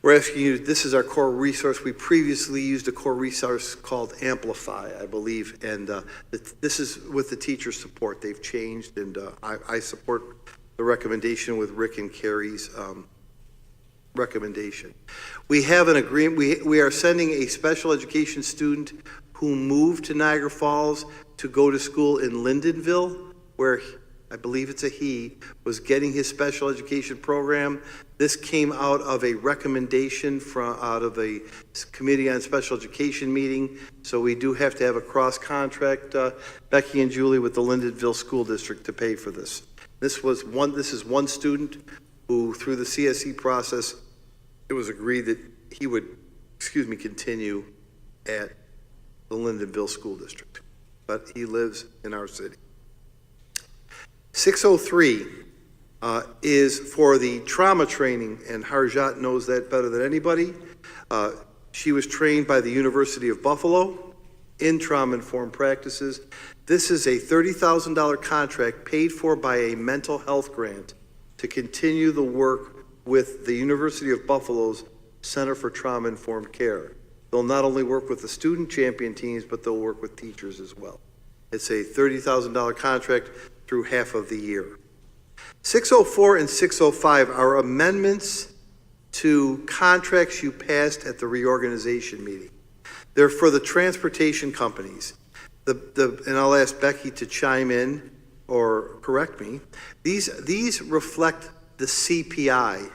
We're asking you, this is our core resource. We previously used a core resource called Amplify, I believe, and this is with the teacher support. They've changed, and I support the recommendation with Rick and Carrie's recommendation. We have an agreement. We are sending a special education student who moved to Niagara Falls to go to school in Lindenville, where I believe it's a he, was getting his special education program. This came out of a recommendation out of a Committee on Special Education meeting, so we do have to have a cross-contract, Becky and Julie, with the Lindenville School District to pay for this. This is one student who, through the CSE process, it was agreed that he would, continue at the Lindenville School District, but he lives in our city. 603 is for the trauma training, and Harjat knows that better than anybody. She was trained by the University of Buffalo in trauma-informed practices. This is a $30,000 contract paid for by a mental health grant to continue the work with the University of Buffalo's Center for Trauma-Informed Care. They'll not only work with the student champion teams, but they'll work with teachers as well. It's a $30,000 contract through half of the year. 604 and 605 are amendments to contracts you passed at the reorganization meeting. They're for the transportation companies. And I'll ask Becky to chime in or correct me. These reflect the CPI,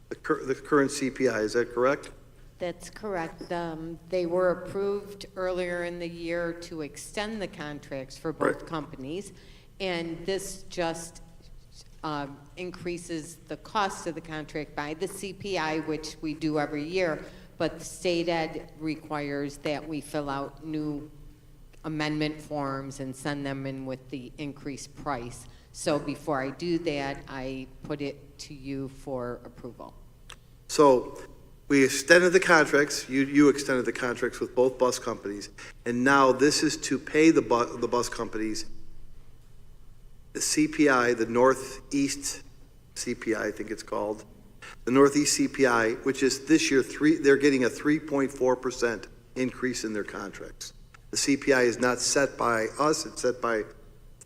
the current CPI. Is that correct? That's correct. They were approved earlier in the year to extend the contracts for both companies, and this just increases the cost of the contract by the CPI, which we do every year, but the state ed requires that we fill out new amendment forms and send them in with the increased price. So before I do that, I put it to you for approval. So we extended the contracts, you extended the contracts with both bus companies, and now this is to pay the bus companies the CPI, the Northeast CPI, I think it's called, the Northeast CPI, which is this year, they're getting a 3.4% increase in their contracts. The CPI is not set by us, it's set by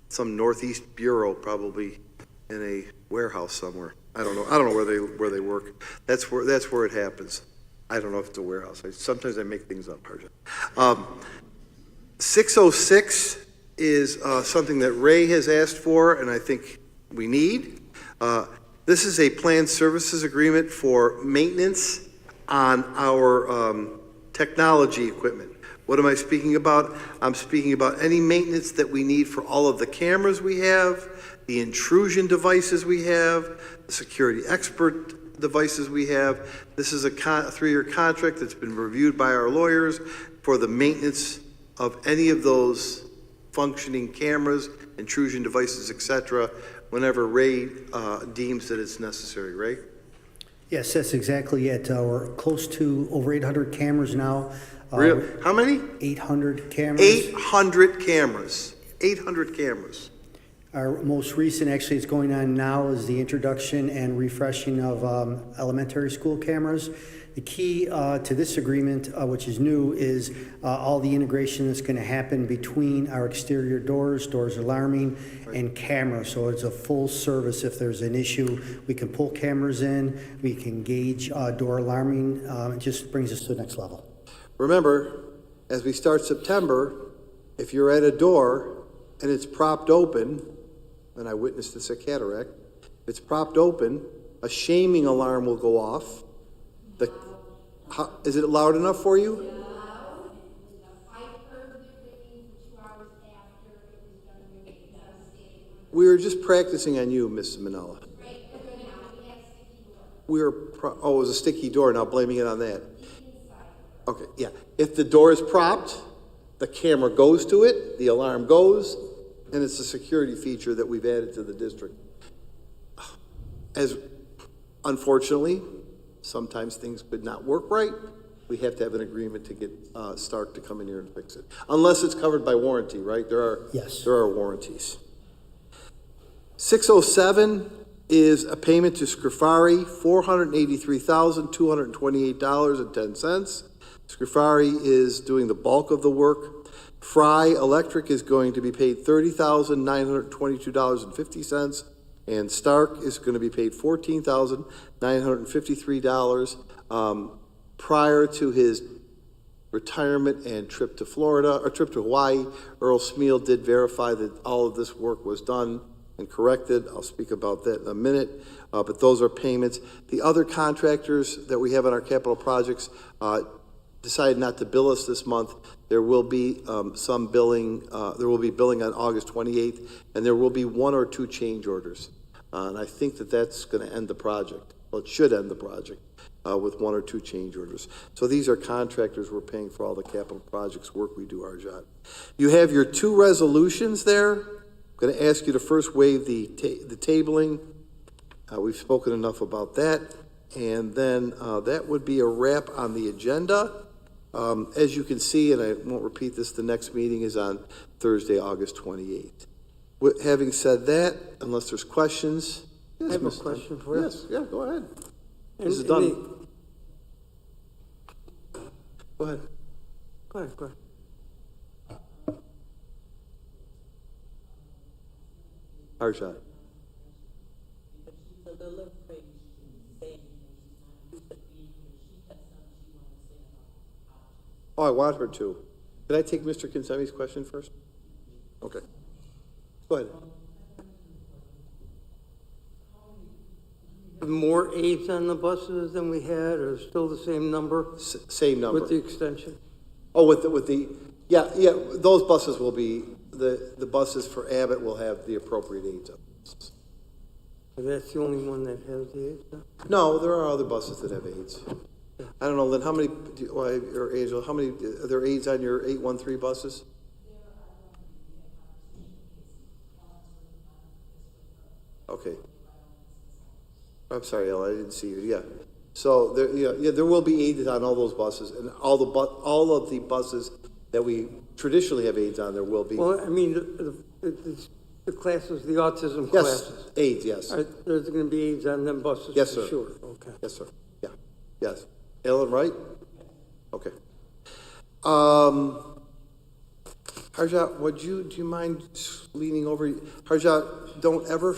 some Northeast bureau, probably in a warehouse somewhere. I don't know where they work. That's where it happens. I don't know if it's a warehouse. Sometimes I make things up, Harjat. 606 is something that Ray has asked for, and I think we need. This is a planned services agreement for maintenance on our technology equipment. What am I speaking about? I'm speaking about any maintenance that we need for all of the cameras we have, the intrusion devices we have, the security expert devices we have. This is a 3-year contract that's been reviewed by our lawyers for the maintenance of any of those functioning cameras, intrusion devices, etc., whenever Ray deems that it's necessary. Ray? Yes, that's exactly it. We're close to over 800 cameras now. Really? How many? 800 cameras. 800 cameras. 800 cameras. Our most recent, actually, it's going on now, is the introduction and refreshing of elementary school cameras. The key to this agreement, which is new, is all the integration that's going to happen between our exterior doors alarming, and cameras. So it's a full service. If there's an issue, we can pull cameras in, we can gauge door alarming. It just brings us to the next level. Remember, as we start September, if you're at a door and it's propped open, and I witnessed this at Cataract, if it's propped open, a shaming alarm will go off. Is it loud enough for you? We were just practicing on you, Miss Manella. Oh, it was a sticky door, now blaming it on that. Okay, yeah. If the door is propped, the camera goes to it, the alarm goes, and it's a security feature that we've added to the district. As, unfortunately, sometimes things could not work right. We have to have an agreement to get Stark to come in here and fix it. Unless it's covered by warranty, right? Yes. There are warranties. 607 is a payment to Scrifari, $483,228.10. Scrifari is doing the bulk of the work. Fry Electric is going to be paid $30,922.50. And Stark is going to be paid $14,953 prior to his retirement and trip to Florida, or trip to Hawaii. Earl Smeal did verify that all of this work was done and corrected. I'll speak about that in a minute, but those are payments. The other contractors that we have on our capital projects decided not to bill us this month. There will be some billing, there will be billing on August 28th, and there will be 1 or 2 change orders. And I think that that's going to end the project. Well, it should end the project with 1 or 2 change orders. So these are contractors we're paying for all the capital projects work we do, Arjot. You have your 2 resolutions there. I'm going to ask you to first waive the tabling. We've spoken enough about that. And then that would be a wrap on the agenda. As you can see, and I won't repeat this, the next meeting is on Thursday, August 28th. Having said that, unless there's questions. Yes, I have a Mr. question for you. Yes, yeah, go ahead. And- This is and done. Go ahead. Go ahead. Arjot. Oh, I want her to. Can I take Mr. Kinsemi's question first? Okay. Go ahead. More aides on the buses than we had, or still the same number Same number. with the extension? Oh, with the, yeah, those buses will be, the buses for Abbott will have the appropriate aids. And that's the only one that has the aides now? No, there are other buses that have aids. I don't know, Lynn, how many, or Angela, how many, are there aids on your 813 buses? Okay. I'm sorry, Ella, I didn't see you, yeah. So, there will be aids on all those buses, and all of the buses that we traditionally have aids on, there will be. Well, I mean, the classes, the autism Yes, classes. aids, yes. There's gonna be aides on them buses Yes, for sir. sure, okay. Yes, sir, yeah, yes. Ellen, right? Okay. Harjot, do you mind leaning over? Harjot, don't ever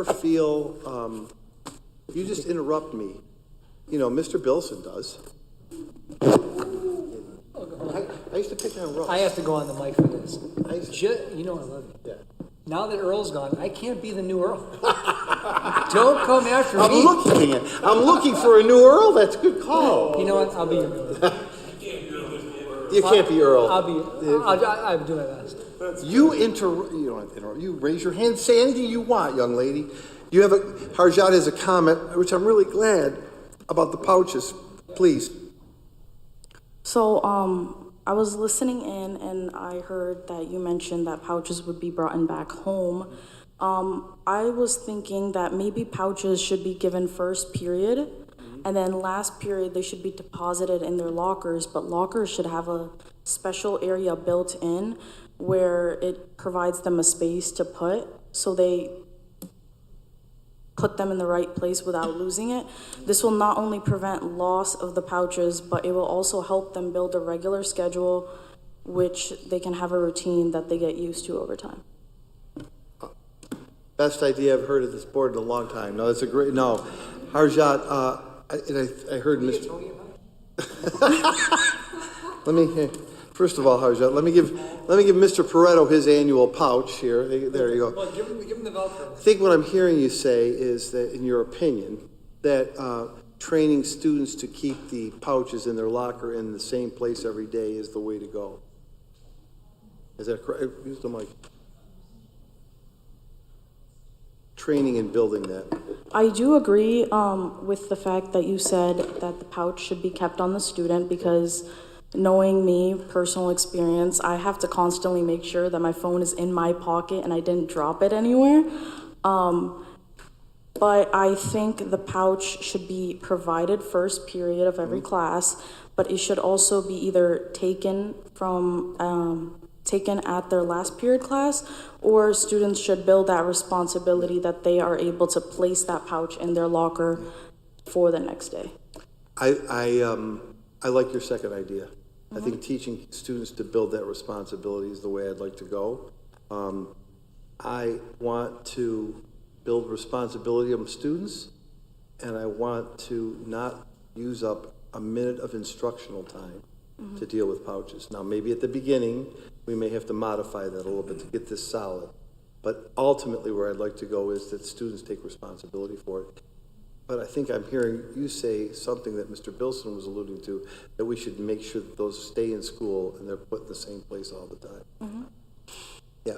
feel, you just interrupt me. You know, Mr. Bilson does. I used to pick on Russ. I have to go on the mic for this. I used to- You know I love you. Yeah. Now that Earl's gone, I can't be the new Earl. Don't come after I'm me. looking for a new Earl. That's a good call. You know what? I'll be your Earl. You can't be Earl. I'll do my best. You don't have to interrupt. You raise your hand, say anything you want, young lady. Harjot has a comment, which I'm really glad, about the pouches. Please. So, I was listening in and I heard that you mentioned that pouches would be brought back home. I was thinking that maybe pouches should be given first period, and then last period they should be deposited in their lockers, but lockers should have a special area built in where it provides them a space to put, so they put them in the right place without losing it. This will not only prevent loss of the pouches, but it will also help them build a regular schedule, which they can have a routine that they get used to over time. Best idea I've heard of this board in a long time. No, that's a great, no. Harjot, I heard Mr. First of all, Harjot, let me give Mr. Pareto his annual pouch here. There you go. Well, give him the Velcro. I think what I'm hearing you say is that, in your opinion, that training students to keep the pouches in their locker in the same place every day is the way to go. Is that correct? Use the mic. training and building that. I do agree with the fact that you said that the pouch should be kept on the student, because knowing me, personal experience, I have to constantly make sure that my phone is in my pocket and I didn't drop it anywhere. But I think the pouch should be provided first period of every class, but it should also be either taken at their last period class, or students should build that responsibility that they are able to place that pouch in their locker for the next day. I like your second idea. I think teaching students to build that responsibility is the way I'd like to go. I want to build responsibility of students, and I want to not use up a minute of instructional time to deal with pouches. Now, maybe at the beginning, we may have to modify that a little bit to get this solid. But ultimately, where I'd like to go is that students take responsibility for it. But I think I'm hearing you say something that Mr. Bilson was alluding to, that we should make sure that those stay in school and they're put in the same place all the time. Yeah,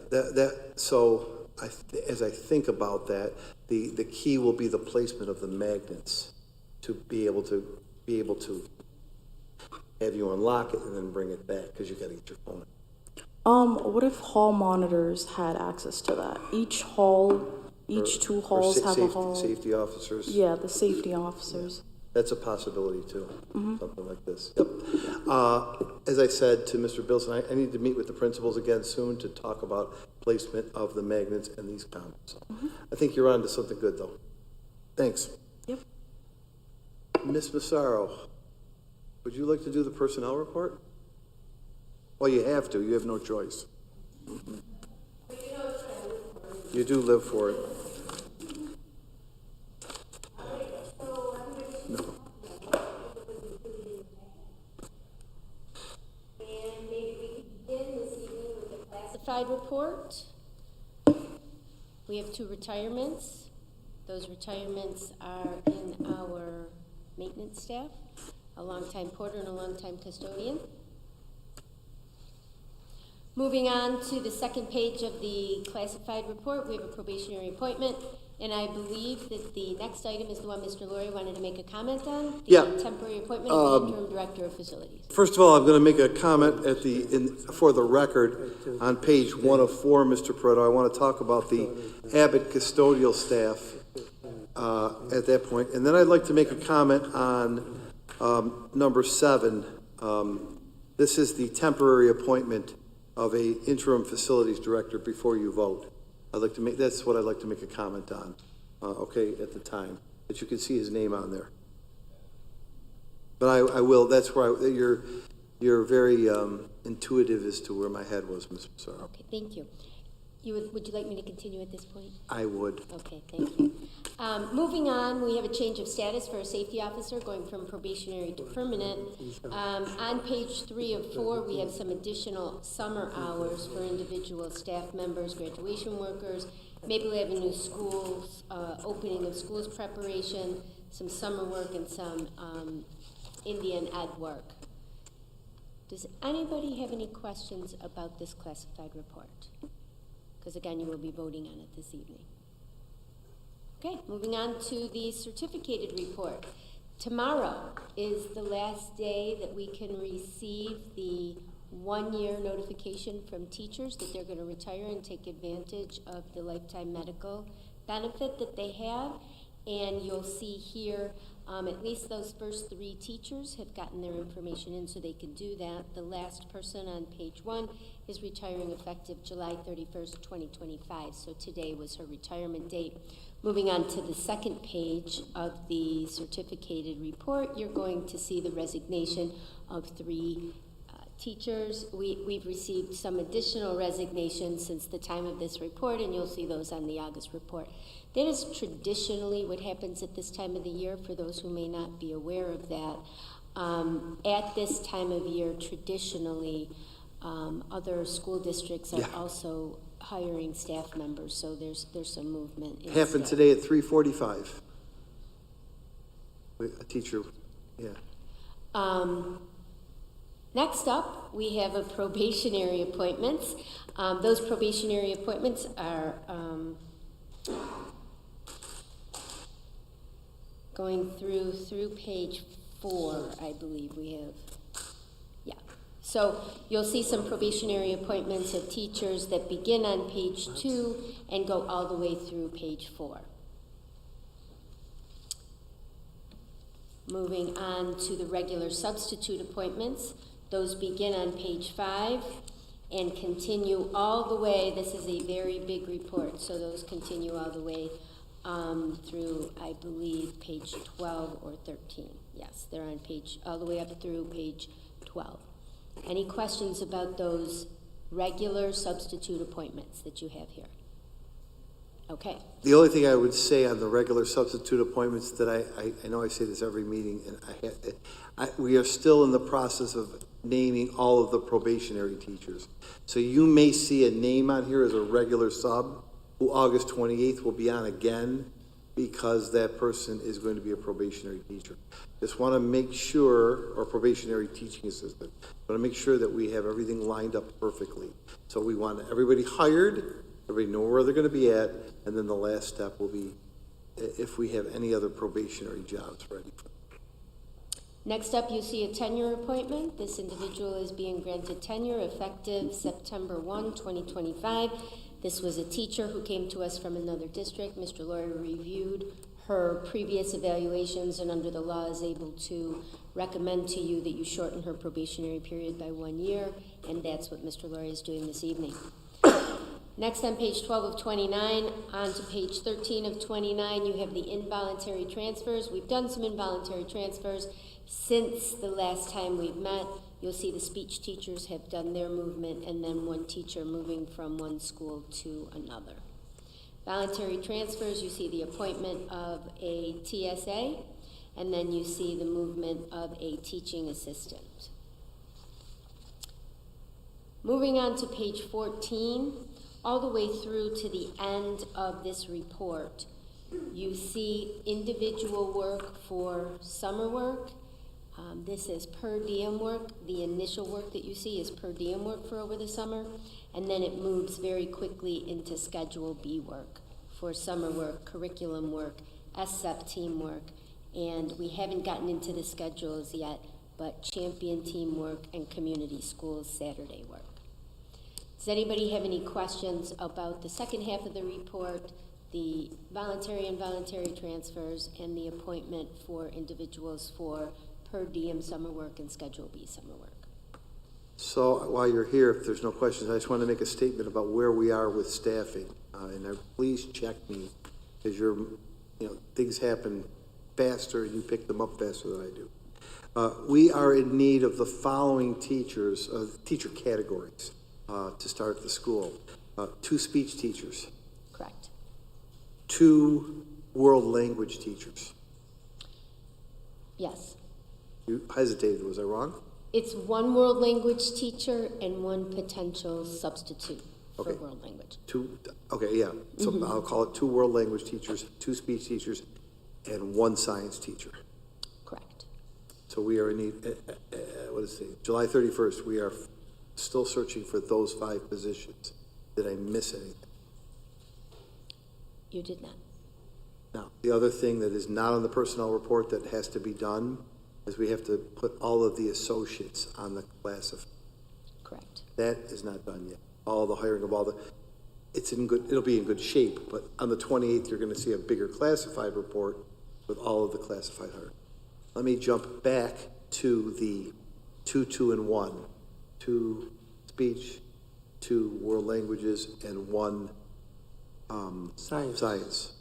so as I think about that, the key will be the placement of the magnets to be able to have you unlock it and then bring it back, because you got to get your phone. What if hall monitors had access to that? Each two halls have a hall. Safety officers. Yeah, the safety officers. That's a possibility too, something like this. Yep. As I said to Mr. Bilson, I need to meet with the principals again soon to talk about placement of the magnets and these comments. I think you're on to something good though. Thanks. Yep. Ms. Massaro, would you like to do the personnel report? Well, you have to. You have no choice. You do live for it. No. And maybe we could begin this evening with the classified report. We have 2 retirements. Those retirements are in our maintenance staff, a longtime porter and a longtime custodian. Moving on to the second page of the classified report, we have a probationary appointment, and I believe that the next item is the one Mr. Laurie wanted to make a comment on. Yeah. The temporary appointment of the interim director of facilities. First of all, I'm going to make a comment for the record on page 1 of 4, Mr. Peretto. I want to talk about the Abbott custodial staff at that point. And then I'd like to make a comment on number 7. This is the temporary appointment of a interim facilities director before you vote. That's what I'd like to make a comment on, okay, at the time, that you can see his name on there. But I will, that's where you're very intuitive as to where my head was, Ms. Massaro. Okay, thank you. Would you like me to continue at this point? I would. Okay, thank you. Moving on, we have a change of status for a safety officer going from probationary to permanent. On page 3 of 4, we have some additional summer hours for individual staff members, graduation workers. Maybe we have a new schools, opening of schools preparation, some summer work, and some Indian ed work. Does anybody have any questions about this classified report? Because again, you will be voting on it this evening. Okay, moving on to the certificated report. Tomorrow is the last day that we can receive the 1-year notification from teachers that they're going to retire and take advantage of the lifetime medical benefit that they have. And you'll see here, at least those first 3 teachers have gotten their information in so they can do that. The last person on page 1 is retiring effective July 31st, 2025. So today was her retirement date. Moving on to the second page of the certificated report, you're going to see the resignation of 3 teachers. We've received some additional resignations since the time of this report, and you'll see those on the August report. That is traditionally what happens at this time of the year, for those who may not be aware of that. At this time of year, traditionally, other school districts are also hiring staff members, so there's some movement. Happened today at 3:45. A teacher, Next up, we have a probationary appointments. Those probationary appointments are going through page 4, I believe we have. Yeah. So you'll see some probationary appointments of teachers that begin on page 2 and go all the way through page 4. Moving on to the regular substitute appointments, those begin on page 5 and continue all the way. This is a very big report, so those continue all the way through, I believe, page 12 or 13. Yes, they're on page, all the way up through page 12. Any questions about those regular substitute appointments that you have here? Okay. The only thing I would say on the regular substitute appointments that I know I say this every meeting, and we are still in the process of naming all of the probationary teachers. So you may see a name on here as a regular sub who August 28th will be on again because that person is going to be a probationary teacher. Just want to make sure, or probationary teaching assistant, want to make sure that we have everything lined up perfectly. So we want everybody hired, everybody know where they're going to be at, and then the last step will be if we have any other probationary jobs ready for them. Next up, you see a tenure appointment. This individual is being granted tenure effective September 1, 2025. This was a teacher who came to us from another district. Mr. Laurie reviewed her previous evaluations and under the law is able to recommend to you that you shorten her probationary period by 1 year, and that's what Mr. Laurie is doing this evening. Next on page 12 of 29, on to page 13 of 29, you have the involuntary transfers. We've done some involuntary transfers since the last time we've met. You'll see the speech teachers have done their movement and then one teacher moving from one school to another. Voluntary transfers, you see the appointment of a TSA, and then you see the movement of a teaching assistant. Moving on to page 14, all the way through to the end of this report, you see individual work for summer work. This is per diem work. The initial work that you see is per diem work for over the summer, and then it moves very quickly into Schedule B work for summer work, curriculum work, SEP team work, and we haven't gotten into the schedules yet, but champion team work and community schools Saturday work. Does anybody have any questions about the second half of the report, the voluntary and involuntary transfers, and the appointment for individuals for per diem summer work and Schedule B summer work? So while you're here, if there's no questions, I just want to make a statement about where we are with staffing. And please check me, because things happen faster and you pick them up faster than I do. We are in need of the following teacher categories to start the school. 2 speech teachers. Correct. 2 world language teachers. Yes. You hesitated, was I wrong? It's 1 world language teacher and 1 potential substitute for Okay. world language. 2, okay, yeah. So I'll call it 2 world language teachers, 2 speech teachers, and 1 science teacher. Correct. So we are in need, July 31st, we are still searching for those 5 positions. Did I miss anything? You did not. Now, the other thing that is not on the personnel report that has to be done is we have to put all of the associates on the classified. Correct. That is not done yet. All the hiring of all the, it'll be in good shape, but on the 28th, you're going to see a bigger classified report with all of the classified hiring. Let me jump back to the 2, and 1, 2 speech, 2 world languages, and 1 science.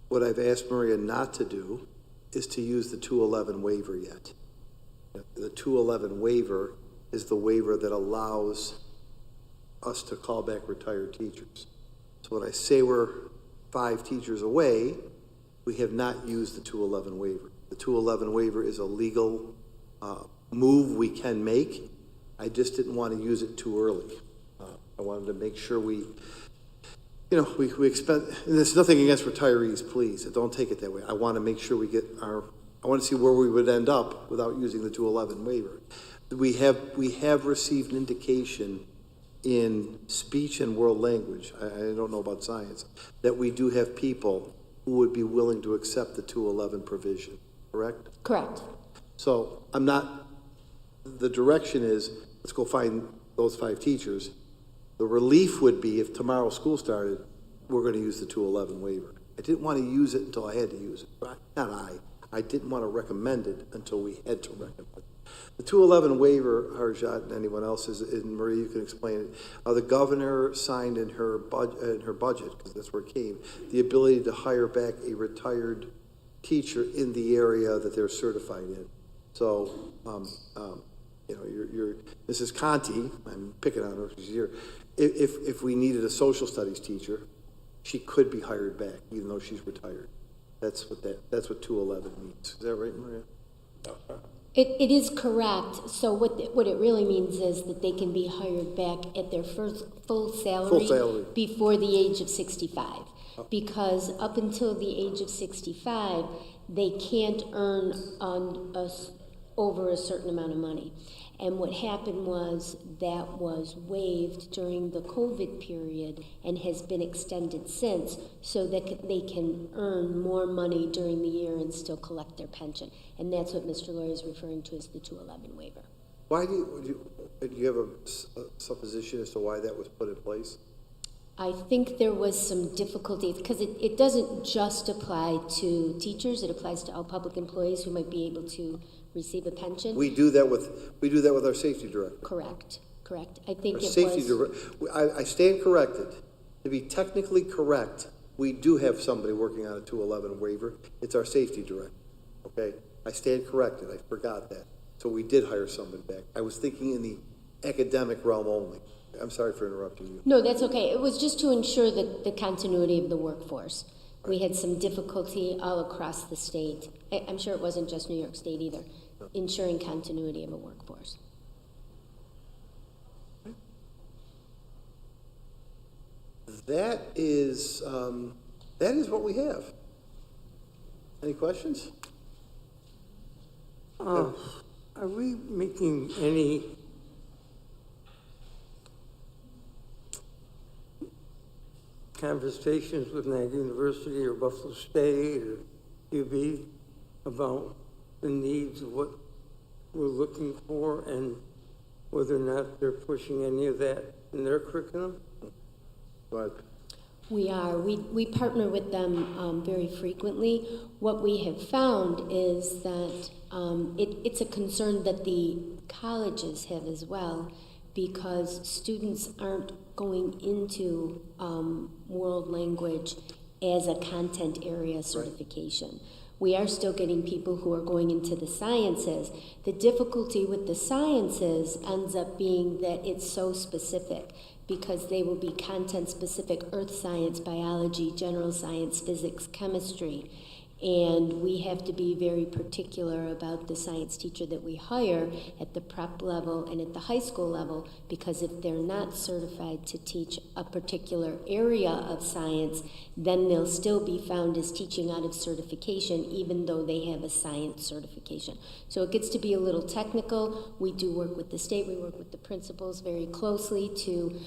What I've asked Maria not to do is to use the 211 waiver yet. The 211 waiver is the waiver that allows us to call back retired teachers. So when I say we're 5 teachers away, we have not used the 211 waiver. The 211 waiver is a legal move we can make. I just didn't want to use it too early. I wanted to make sure we expend, and there's nothing against retirees, please, don't take it that way. I want to make sure we get I want to see where we would end up without using the 211 waiver. We have received an indication in speech and world language, I don't know about science, that we do have people who would be willing to accept the 211 provision, correct? Correct. So I'm not, the direction is, let's go find those 5 teachers. The relief would be if tomorrow school started, we're going to use the 211 waiver. I didn't want to use it until I had to use it. Not I didn't want to recommend it until we had to recommend it. The 211 waiver, Harjot and anyone else, and Marie, you can explain it. The governor signed in her budget, because that's where it came, the ability to hire back a retired teacher in the area that they're certified in. So, you know, you're Mrs. Conti, I'm picking on her, she's here. If we needed a social studies teacher, she could be hired back, even though she's retired. That's what 211 means. Is that right, Maria? It is correct. So what it really means is that they can be hired back at their first full salary before the age of 65. Because up until the age of 65, they can't earn over a certain amount of money. And what happened was that was waived during the COVID period and has been extended since, so that they can earn more money during the year and still collect their pension. And that's what Mr. Lawyer is referring to as the 211 waiver. Why do you have a supposition as to why that was put in place? I think there was some difficulty because it doesn't just apply to teachers. It applies to all public employees who might be able to receive a pension. We do that with our safety director. Correct. I think I stand corrected. To be technically correct, we do have somebody working on a 211 waiver. It's our safety director. Okay, I stand corrected. I forgot that. So we did hire somebody back. I was thinking in the academic realm only. I'm sorry for interrupting you. No, that's okay. It was just to ensure the continuity of the workforce. We had some difficulty all across the state. I'm sure it wasn't just New York State either, ensuring continuity of a workforce. That is what we have. Any questions? Are we making any conversations with Niagara University or Buffalo State or UB about the needs of what we're looking for and whether or not they're pushing any of that in their curriculum? Go ahead. We are. We partner with them very frequently. What we have found is that it's a concern that the colleges have as well, because students aren't going into world language as a content area certification. Right. We are still getting people who are going into the sciences. The difficulty with the sciences ends up being that it's so specific, because they will be content-specific: earth science, biology, general science, physics, chemistry. And we have to be very particular about the science teacher that we hire at the prep level and at the high school level, because if they're not certified to teach a particular area of science, then they'll still be found as teaching out of certification, even though they have a science certification. So it gets to be a little technical. We do work with the state. We work with the principals very closely to,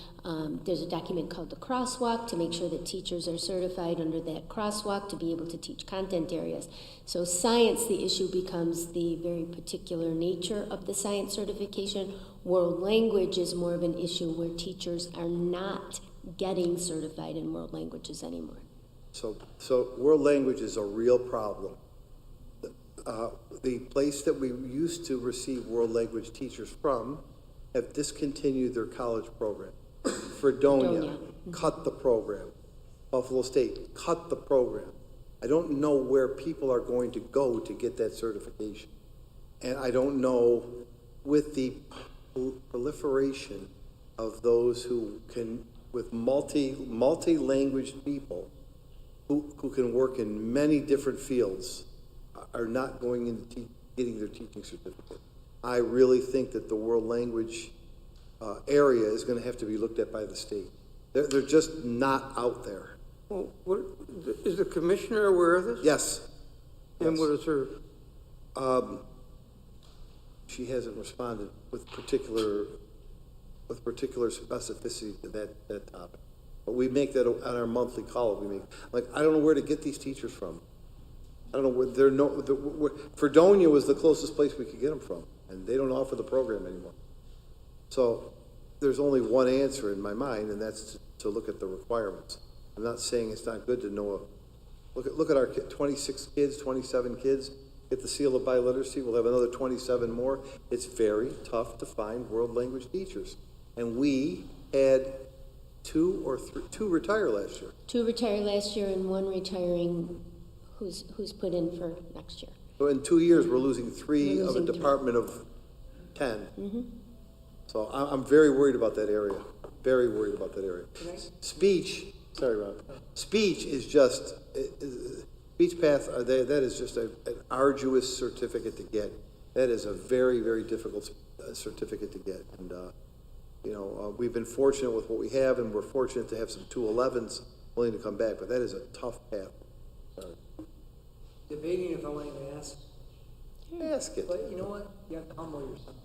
there's a document called the crosswalk to make sure that teachers are certified under that crosswalk to be able to teach content areas. So science, the issue becomes the very particular nature of the science certification. World language is more of an issue where teachers are not getting certified in world languages anymore. So world language is a real problem. The place that we used to receive world language teachers from have discontinued their college program. Fredonia cut the program. Buffalo State cut the program. I don't know where people are going to go to get that certification. And I don't know, with the proliferation of those who can, with multi-language people who can work in many different fields, are not going into getting their teaching certificate. I really think that the world language area is going to have to be looked at by the state. They're just not out there. Well, is the commissioner aware of this? Yes. And what is her? She hasn't responded with particular specificity to that topic. But we make that on our monthly call. I don't know where to get these teachers from. I don't know where Fredonia was the closest place we could get them from, and they don't offer the program anymore. So there's only one answer in my mind, and that's to look at the requirements. I'm not saying it's not good to know. Look at our 26 kids, 27 kids, get the seal of biliteracy. We'll have another 27 more. It's very tough to find world language teachers. And we had two retire last year. 2 retired last year and 1 retiring who's put in for next year. So in 2 years, we're losing 3 We're of a losing 3. department of 10. So I'm very worried about that area. Very worried about that area. Speech, sorry, Rob. Speech is just, speech path, that is just an arduous certificate to get. That is a very, very difficult certificate to get. And, we've been fortunate with what we have, and we're fortunate to have some 211s willing to come back, but that is a tough path. Sorry. Debating if I wanted to ask, Ask it. but you know what? You have to humble yourself.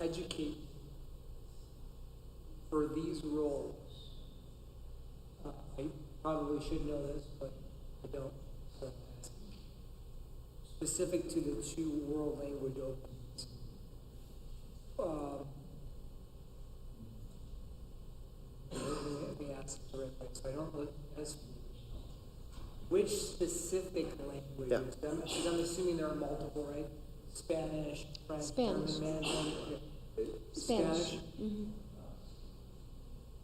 Educate for these roles. I probably should know this, but I don't. So I'm asking. Specific to the 2 world language openings. Let me ask the right way, so I don't look as which specific languages? Yeah. Because I'm assuming there are multiple, right? Spanish, French, Spanish. German, Mandarin, Spanish.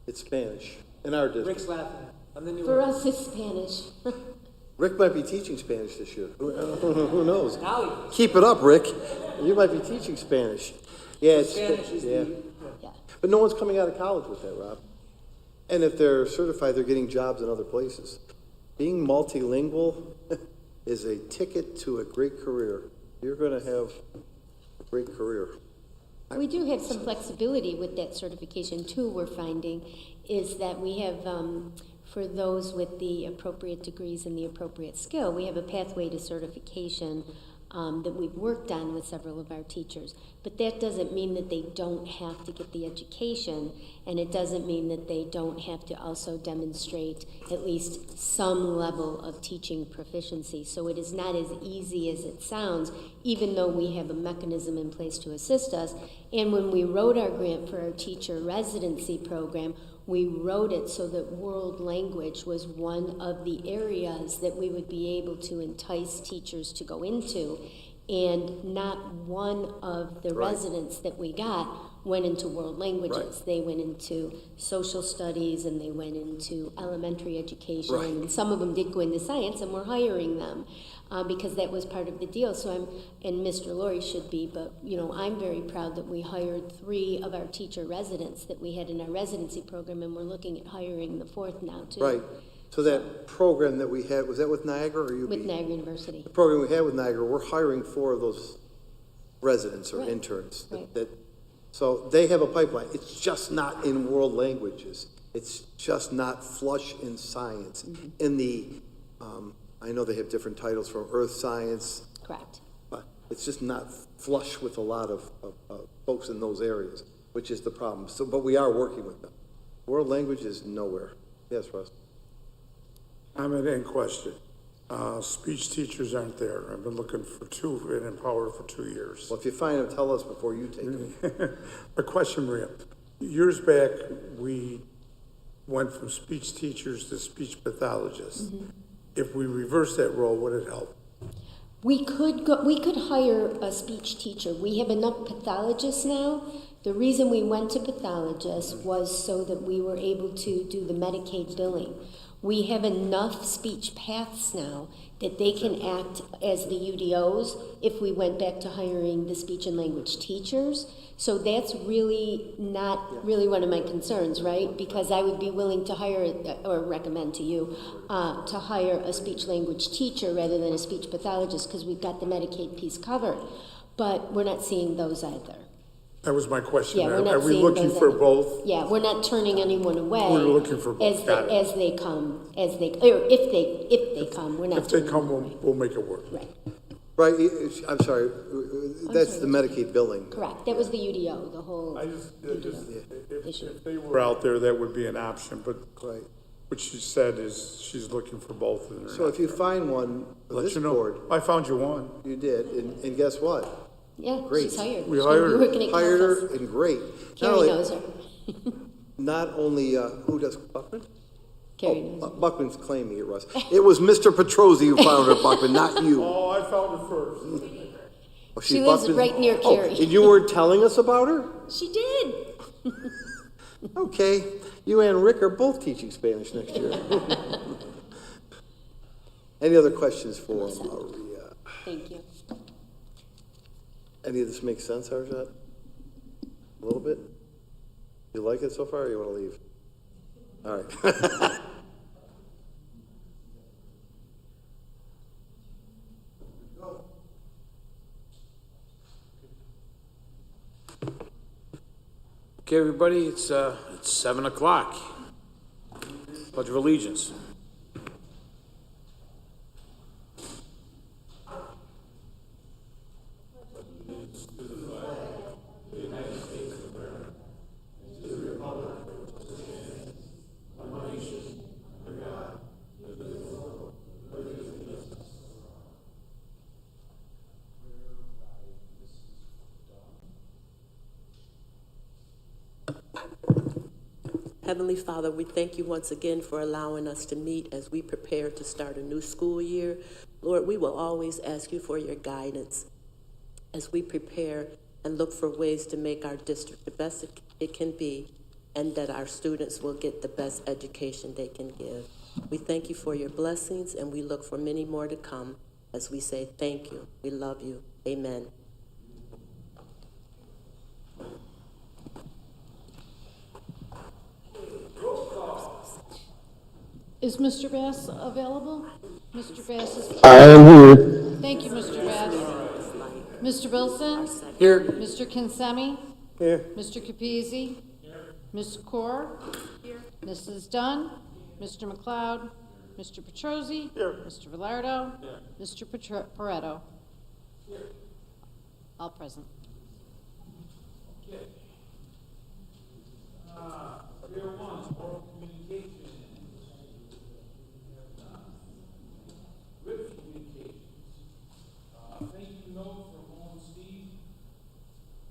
It's Spanish in our district. Rick's laughing. I'm the new For one. us, it's Spanish. Rick might be teaching Spanish this year. Who knows? Now Keep it up, Rick. You might be teaching Spanish. Yeah, it's Spanish is yeah. Yeah. But no one's coming out of college with that, Rob. And if they're certified, they're getting jobs in other places. Being multilingual is a ticket to a great career. You're going to have a great career. We do have some flexibility with that certification too, we're finding, is that we have, for those with the appropriate degrees and the appropriate skill, we have a pathway to certification that we've worked on with several of our teachers. But that doesn't mean that they don't have to get the education, and it doesn't mean that they don't have to also demonstrate at least some level of teaching proficiency. So it is not as easy as it sounds, even though we have a mechanism in place to assist us. And when we wrote our grant for our teacher residency program, we wrote it so that world language was one of the areas that we would be able to entice teachers to go into. And not one of the residents that we got went into world languages. Right. They went into social studies, and they went into elementary education. Right. And some of them did go into science, and we're hiring them because that was part of the deal. So and Mr. Laurie should be, but I'm very proud that we hired 3 of our teacher residents that we had in our residency program, and we're looking at hiring the 4th now too. Right. So that program that we had, was that with Niagara or UB? With Niagara University. The program we had with Niagara, we're hiring 4 of those residents or Right. interns. Right. So they have a pipeline. It's just not in world languages. It's just not flush in science. Mm-hmm. In the, I know they have different titles from earth science, Correct. but it's just not flush with a lot of folks in those areas, which is the problem. So, but we are working with them. World language is nowhere. Yes, Russ? Comment and question. Speech teachers aren't there. I've been looking for 2 and Empowered for 2 years. Well, if you find them, tell us before you take them. A question, Maria. Years back, we went from speech teachers to speech pathologists. If we reverse that role, would it help? We could hire a speech teacher. We have enough pathologists now. The reason we went to pathologists was so that we were able to do the Medicaid billing. We have enough speech paths now that they can act as the UDOs if we went back to hiring the speech and language teachers. So that's really not really one of my concerns, right? Because I would be willing to hire, or recommend to you, to hire a speech language teacher rather than a speech pathologist, because we've got the Medicaid piece covered. But we're not seeing those either. That was my question. Yeah, we're not Are we seeing looking those for either. both? Yeah, we're not turning anyone away. We're looking for both. Got it. As they come, or if they come, we're not. If they turning come, them away. we'll make it work. Right, Right, I'm sorry, that's the sorry. Medicaid billing. correct. That was the UDO, the whole I just, issue. if they were out there, that would be an option, but Right. what she said is she's looking for both. And they're So not if you there. find one I'll of let this you know. board, I found you one. you did, and guess what? Yeah, Great. she's hired. We She's gonna be hired her. working at Hired her, campus. and great. Not Carrie only- knows her. Not only, who does, Buckman? Carrie knows her. Buckman's claiming it, Russ. It was Mr. Petrozzi who found her, Buckman, not you. Oh, I found her first. Oh, she's She lives Buckman's- right near Oh, Carrie. and you weren't telling us about her? She did. Okay, you and Rick are both teaching Spanish next year. Any other questions for Maria? Thank you. Any of this make sense, Arjat? A little bit? You like it so far, or you want to leave? All right. Okay, everybody, it's 7 o'clock. Pledge of Allegiance. Heavenly Father, we thank you once again for allowing us to meet as we prepare to start a new school year. Lord, we will always ask you for your guidance as we prepare and look for ways to make our district the best it can be, and that our students will get the best education they can give. We thank you for your blessings, and we look for many more to come as we say thank you. We love you. Amen. Is Mr. Bass available? Mr. Bass is. I am here. Thank you, Mr. Bass. Mr. Wilson? Here. Mr. Kinsemi? Here. Mr. Capizzi? Ms. Core? Mrs. Dunn? Mr. McLeod? Mr. Petrozzi? Mr. Velardo? Mr. Pareto? All present. Tier 1, oral communication. Written communications. Thank you note from Owen Steve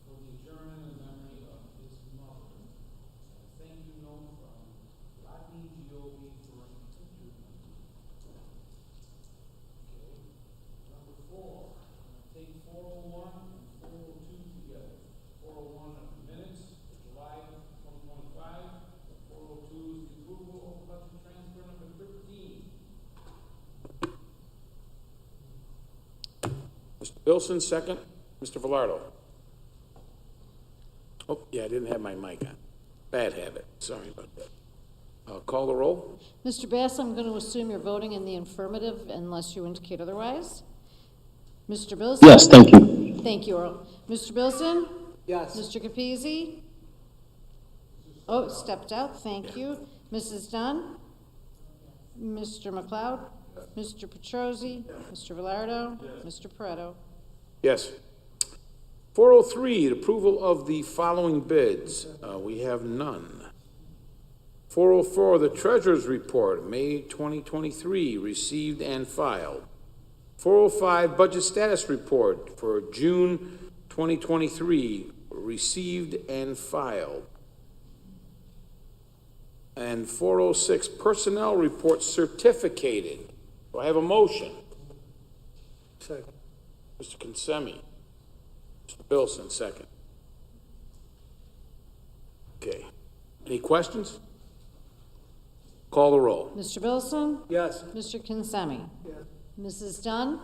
for the adjournment in memory of his mother. Thank you note from Rodney Giovi for an interview. Okay. Number 4, take 401 and 402 together. 401 of the minutes of July 2025. 402 is the approval of budget transfer number 13. Mr. Bilson, second. Mr. Velardo. Oh, yeah, I didn't have my mic on. Bad habit. Sorry about that. Call the roll. Mr. Bass, I'm going to assume you're voting in the affirmative unless you indicate otherwise. Mr. Bilson? Yes, thank you. Thank you, Earl. Mr. Bilson? Yes. Mr. Capizzi? Oh, stepped out, thank you. Mrs. Dunn? Mr. McLeod? Mr. Petrozzi? Mr. Velardo? Mr. Pareto? Yes. 403, the approval of the following bids. We have none. 404, the Treasurer's Report, May 2023, received and filed. 405, Budget Status Report for June 2023, received and filed. And 406, Personnel Report certificated. Do I have a motion? Second. Mr. Kinsemi. Mr. Bilson, second. Okay. Any questions? Call the roll. Mr. Bilson? Yes. Mr. Kinsemi? Mrs. Dunn?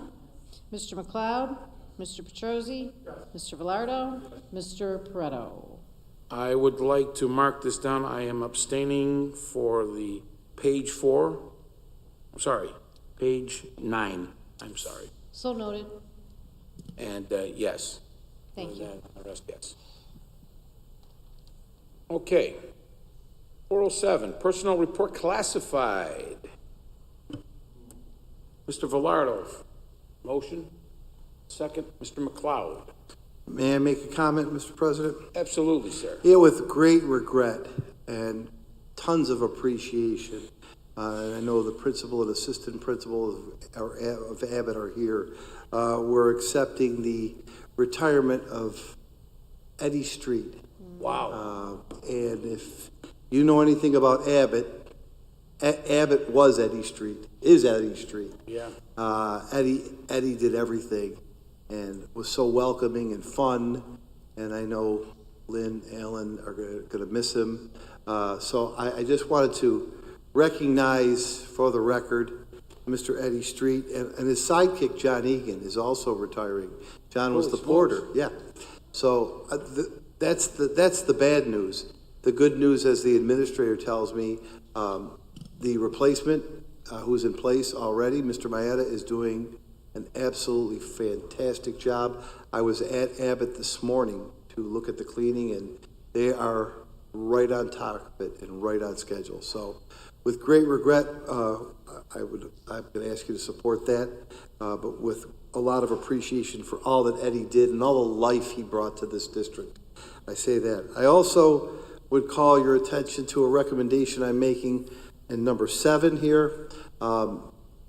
Mr. McLeod? Mr. Petrozzi? Mr. Velardo? Mr. Pareto? I would like to mark this down. I am abstaining for the page 4. I'm sorry, page 9. I'm sorry. So noted. And yes. Thank you. And the rest, yes. Okay. 407, Personnel Report Classified. Mr. Velardo, motion. Second, Mr. McLeod. May I make a comment, Mr. President? Absolutely, sir. Yeah, with great regret and tons of appreciation, and I know the principal and assistant principal of Abbott are here. We're accepting the retirement of Eddie Street. Wow. And if you know anything about Abbott, Abbott was Eddie Street, is Eddie Street. Yeah. Eddie did everything and was so welcoming and fun. And I know Lynn, Alan are going to miss him. So I just wanted to recognize, for the record, Mr. Eddie Street, and his sidekick, John Egan, is also retiring. John was the porter, yeah. So that's the bad news. The good news, as the administrator tells me, the replacement who's in place already, Mr. Maeda, is doing an absolutely fantastic job. I was at Abbott this morning to look at the cleaning, and they are right on top of it and right on schedule. So with great regret, I'm going to ask you to support that, but with a lot of appreciation for all that Eddie did and all the life he brought to this district. I say that. I also would call your attention to a recommendation I'm making in number 7 here.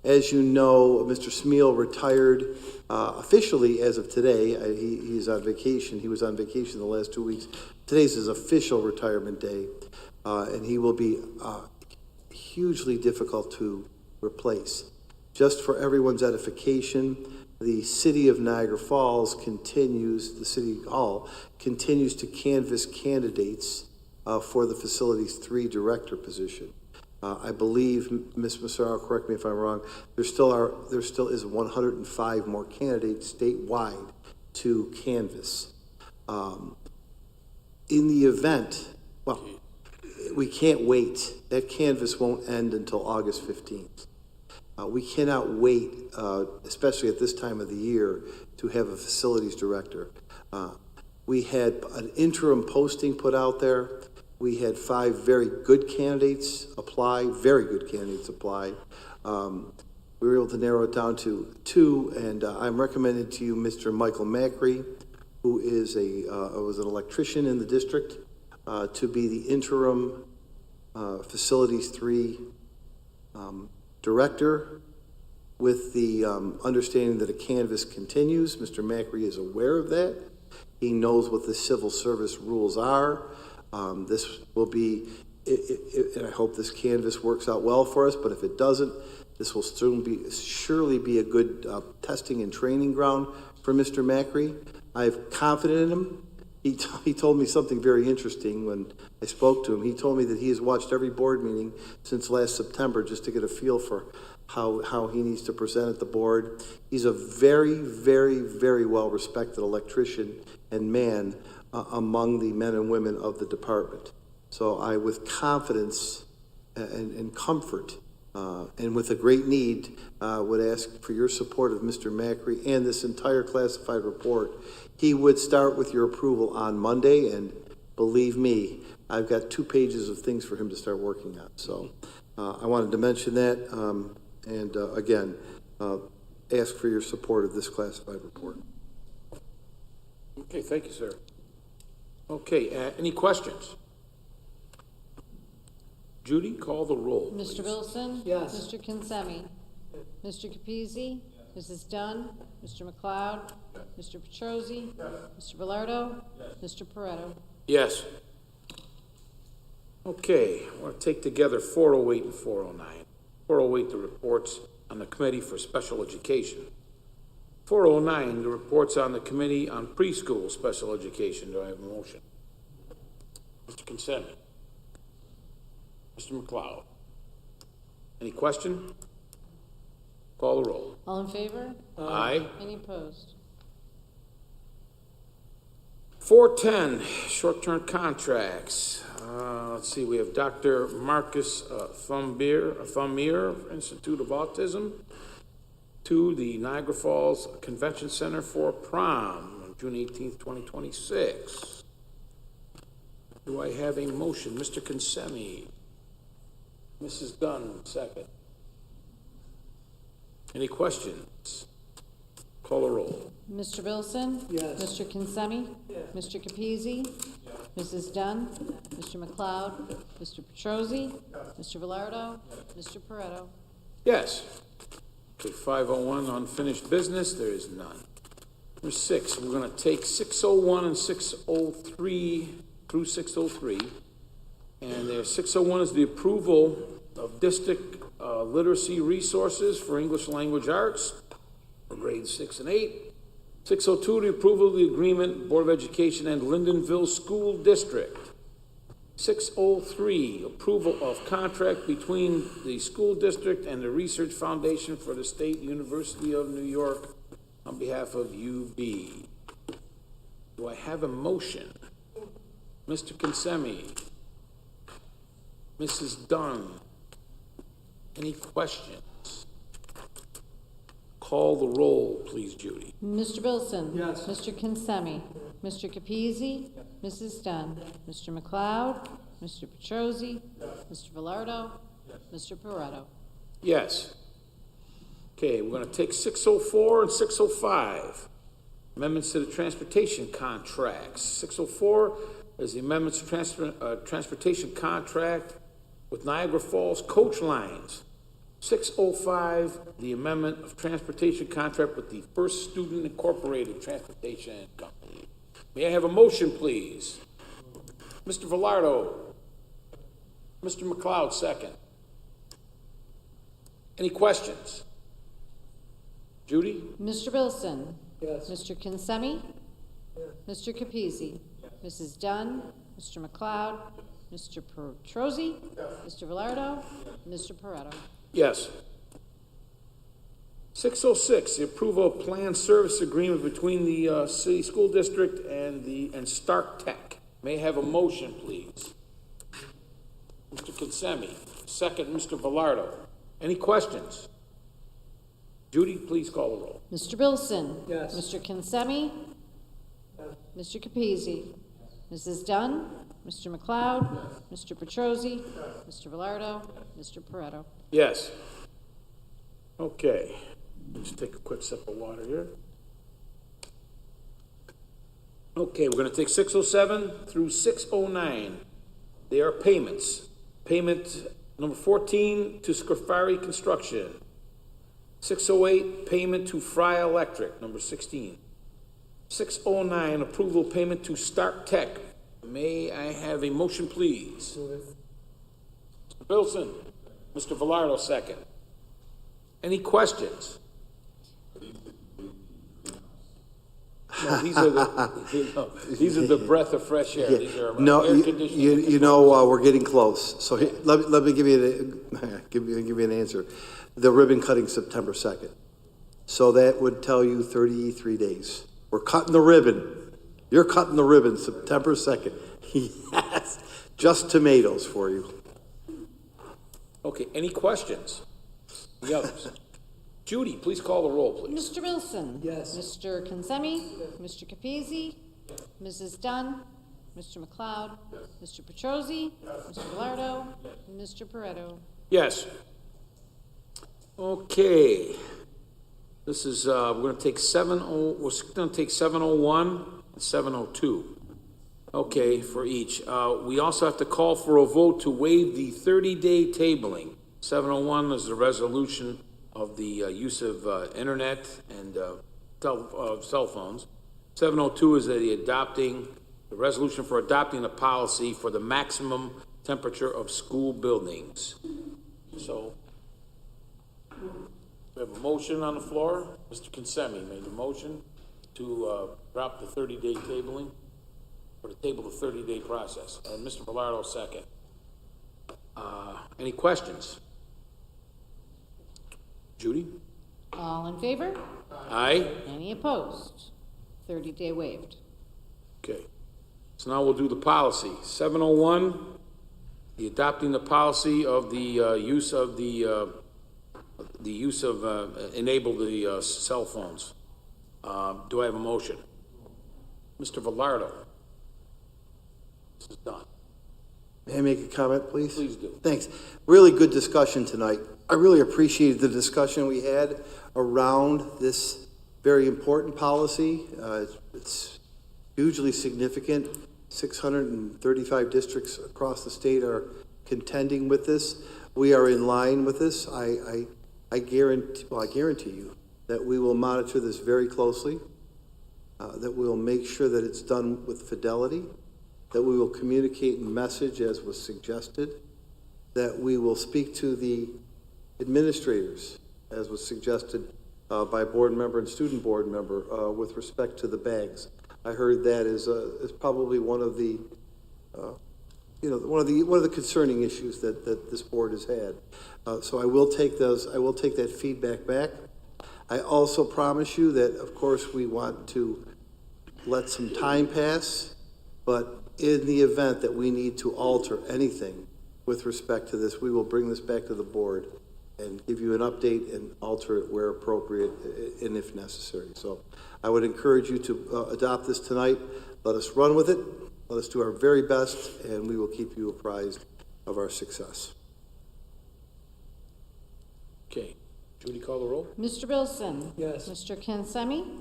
As you know, Mr. Smeal retired officially as of today. He's on vacation. He was on vacation the last 2 weeks. Today's his official retirement day, and he will be hugely difficult to replace. Just for everyone's edification, the City of Niagara Falls the City Hall continues to canvass candidates for the Facilities 3 Director position. I believe, Ms. Massaro, correct me if I'm wrong, there still is 105 more candidates statewide to canvass. In the event, well, we can't wait. That canvass won't end until August 15th. We cannot wait, especially at this time of the year, to have a facilities director. We had an interim posting put out there. We had 5 very good candidates apply, very good candidates apply. We were able to narrow it down to 2, and I'm recommending to you Mr. Michael Macri, who was an electrician in the district, to be the interim Facilities 3 director, with the understanding that a canvass continues. Mr. Macri is aware of that. He knows what the civil service rules are. This will be, and I hope this canvass works out well for us, but if it doesn't, this will surely be a good testing and training ground for Mr. Macri. I have confidence in him. He told me something very interesting when I spoke to him. He told me that he has watched every board meeting since last September just to get a feel for how he needs to present at the board. He's a very, very, very well-respected electrician and man among the men and women of the department. So I, with confidence and comfort, and with a great need, would ask for your support of Mr. Macri and this entire classified report. He would start with your approval on Monday, and believe me, I've got 2 pages of things for him to start working on. So I wanted to mention that, and again, ask for your support of this classified report. Okay, thank you, sir. Okay, any questions? Judy, call the roll, please. Mr. Wilson? Yes. Mr. Kinsemi? Mr. Capizzi? Mrs. Dunn? Mr. McLeod? Mr. Petrosi? Mr. Velardo? Mr. Pareto? Yes. Okay, I want to take together 408 and 409. 408, the reports on the Committee for Special Education. 409, the reports on the Committee on Preschool Special Education. Do I have a motion? Mr. Consemi. Mr. McLeod. Any question? Call the roll. All in favor? Aye. Any opposed? 410, short-term contracts. Let's see, we have Dr. Marcus Thumir, Institute of Autism, to the Niagara Falls Convention Center for prom on June 18th, 2026. Do I have a motion? Mr. Consemi. Mrs. Dunn, second. Any questions? Call a roll. Mr. Wilson? Yes. Mr. Kinsemi? Mr. Capizzi? Mrs. Dunn, Mr. McLeod, Mr. Petrosi, Mr. Velardo, Mr. Pareto. Yes. Okay, 501, unfinished business, there is none. Number 6, we're gonna take 601 and 603 through 603. And there, 601 is the approval of district literacy resources for English language arts for grades 6 and 8. 602, the approval of the agreement, Board of Education and Lindenville School District. 603, approval of contract between the school district and the Research Foundation for the State University of New York on behalf of UB. Do I have a motion? Mr. Consemi? Mrs. Dunn? Any questions? Call the roll, please, Judy. Mr. Bilson? Yes. Mr. Consemi? Mr. Capizzi? Mrs. Dunn? Mr. McLeod? Mr. Petrosi? Mr. Velardo? Mr. Pareto. Yes. Okay, we're gonna take 604 and 605. Amendments to the transportation contracts. 604 is the amendments to transportation contract with Niagara Falls Coach Lines. 605, the amendment of transportation contract with the First Student Incorporated Transportation Company. May I have a motion, please? Mr. Velardo. Mr. McLeod, second. Any questions? Judy? Mr. Bilson? Yes. Mr. Consemi? Yes. Mr. Capizzi? Yes. Mrs. Dunn? Mr. McLeod? Mr. Petrosi? Yes. Mr. Velardo? Yes. Mr. Pareto. Yes. 606, the approval of planned service agreement between the city school district and Stark Tech. May I have a motion, please? Mr. Consemi. Second, Mr. Velardo. Any questions? Judy, please call the roll. Mr. Bilson? Yes. Mr. Consemi? Yes. Mr. Capizzi? Yes. Mrs. Dunn? Mr. McLeod? Yes. Mr. Petrosi? Yes. Mr. Velardo? Yes. Mr. Pareto. Yes. Okay. Let's take a quick sip of water here. Okay, we're going to take 607 through 609. They are payments. Payment number 14 to Scafari Construction. 608, payment to Fry Electric, number 16. 609, approval payment to Stark Tech. May I have a motion, please? Mr. Bilson. Mr. Velardo, second. Any questions? No, these are the breath of fresh air. These are No, air conditioning. you know, we're getting close. So let me give you an answer. The ribbon cutting September 2nd. So that would tell you 33 days. We're cutting the ribbon. You're cutting the ribbon September 2nd. Yes, just tomatoes for you. Okay, any questions? The others? Judy, please call the roll, please. Mr. Wilson? Yes. Mr. Consemi? Mr. Capizzi? Mrs. Dunn? Mr. McLeod? Mr. Petrosi? Mr. Velardo? Mr. Pareto. Yes. Okay. This is, we're going to take 701 and 702. Okay, for each. We also have to call for a vote to waive the 30-day tabling. 701 is the resolution of the use of internet and cell phones. 702 is the resolution for adopting a policy for the maximum temperature of school buildings. So, we have a motion on the floor. Mr. Consemi made a motion to drop the 30-day tabling, or to table the 30-day process. And Mr. Velardo, second. Any questions? Judy? All in favor? Aye. Any opposed? 30-day waived. Okay. So now we'll do the policy. 701, the adopting the policy of the use of enable the cell phones. Do I have a motion? Mr. Velardo. This is done. May I make a comment, please? Please do. Thanks. Really good discussion tonight. I really appreciated the discussion we had around this very important policy. It's hugely significant. 635 districts across the state are contending with this. We are in line with this. I guarantee you that we will monitor this very closely, that we will make sure that it's done with fidelity, that we will communicate and message as was suggested, that we will speak to the administrators as was suggested by board member and student board member with respect to the bags. I heard that is probably one of the one of the concerning issues that this board has had. So I will take that feedback back. I also promise you that, of course, we want to let some time pass, but in the event that we need to alter anything with respect to this, we will bring this back to the board and give you an update and alter it where appropriate and if necessary. So I would encourage you to adopt this tonight. Let us run with it. Let us do our very best, and we will keep you apprised of our success. Okay. Judy, call the roll? Mr. Bilson? Yes. Mr. Kinsemi?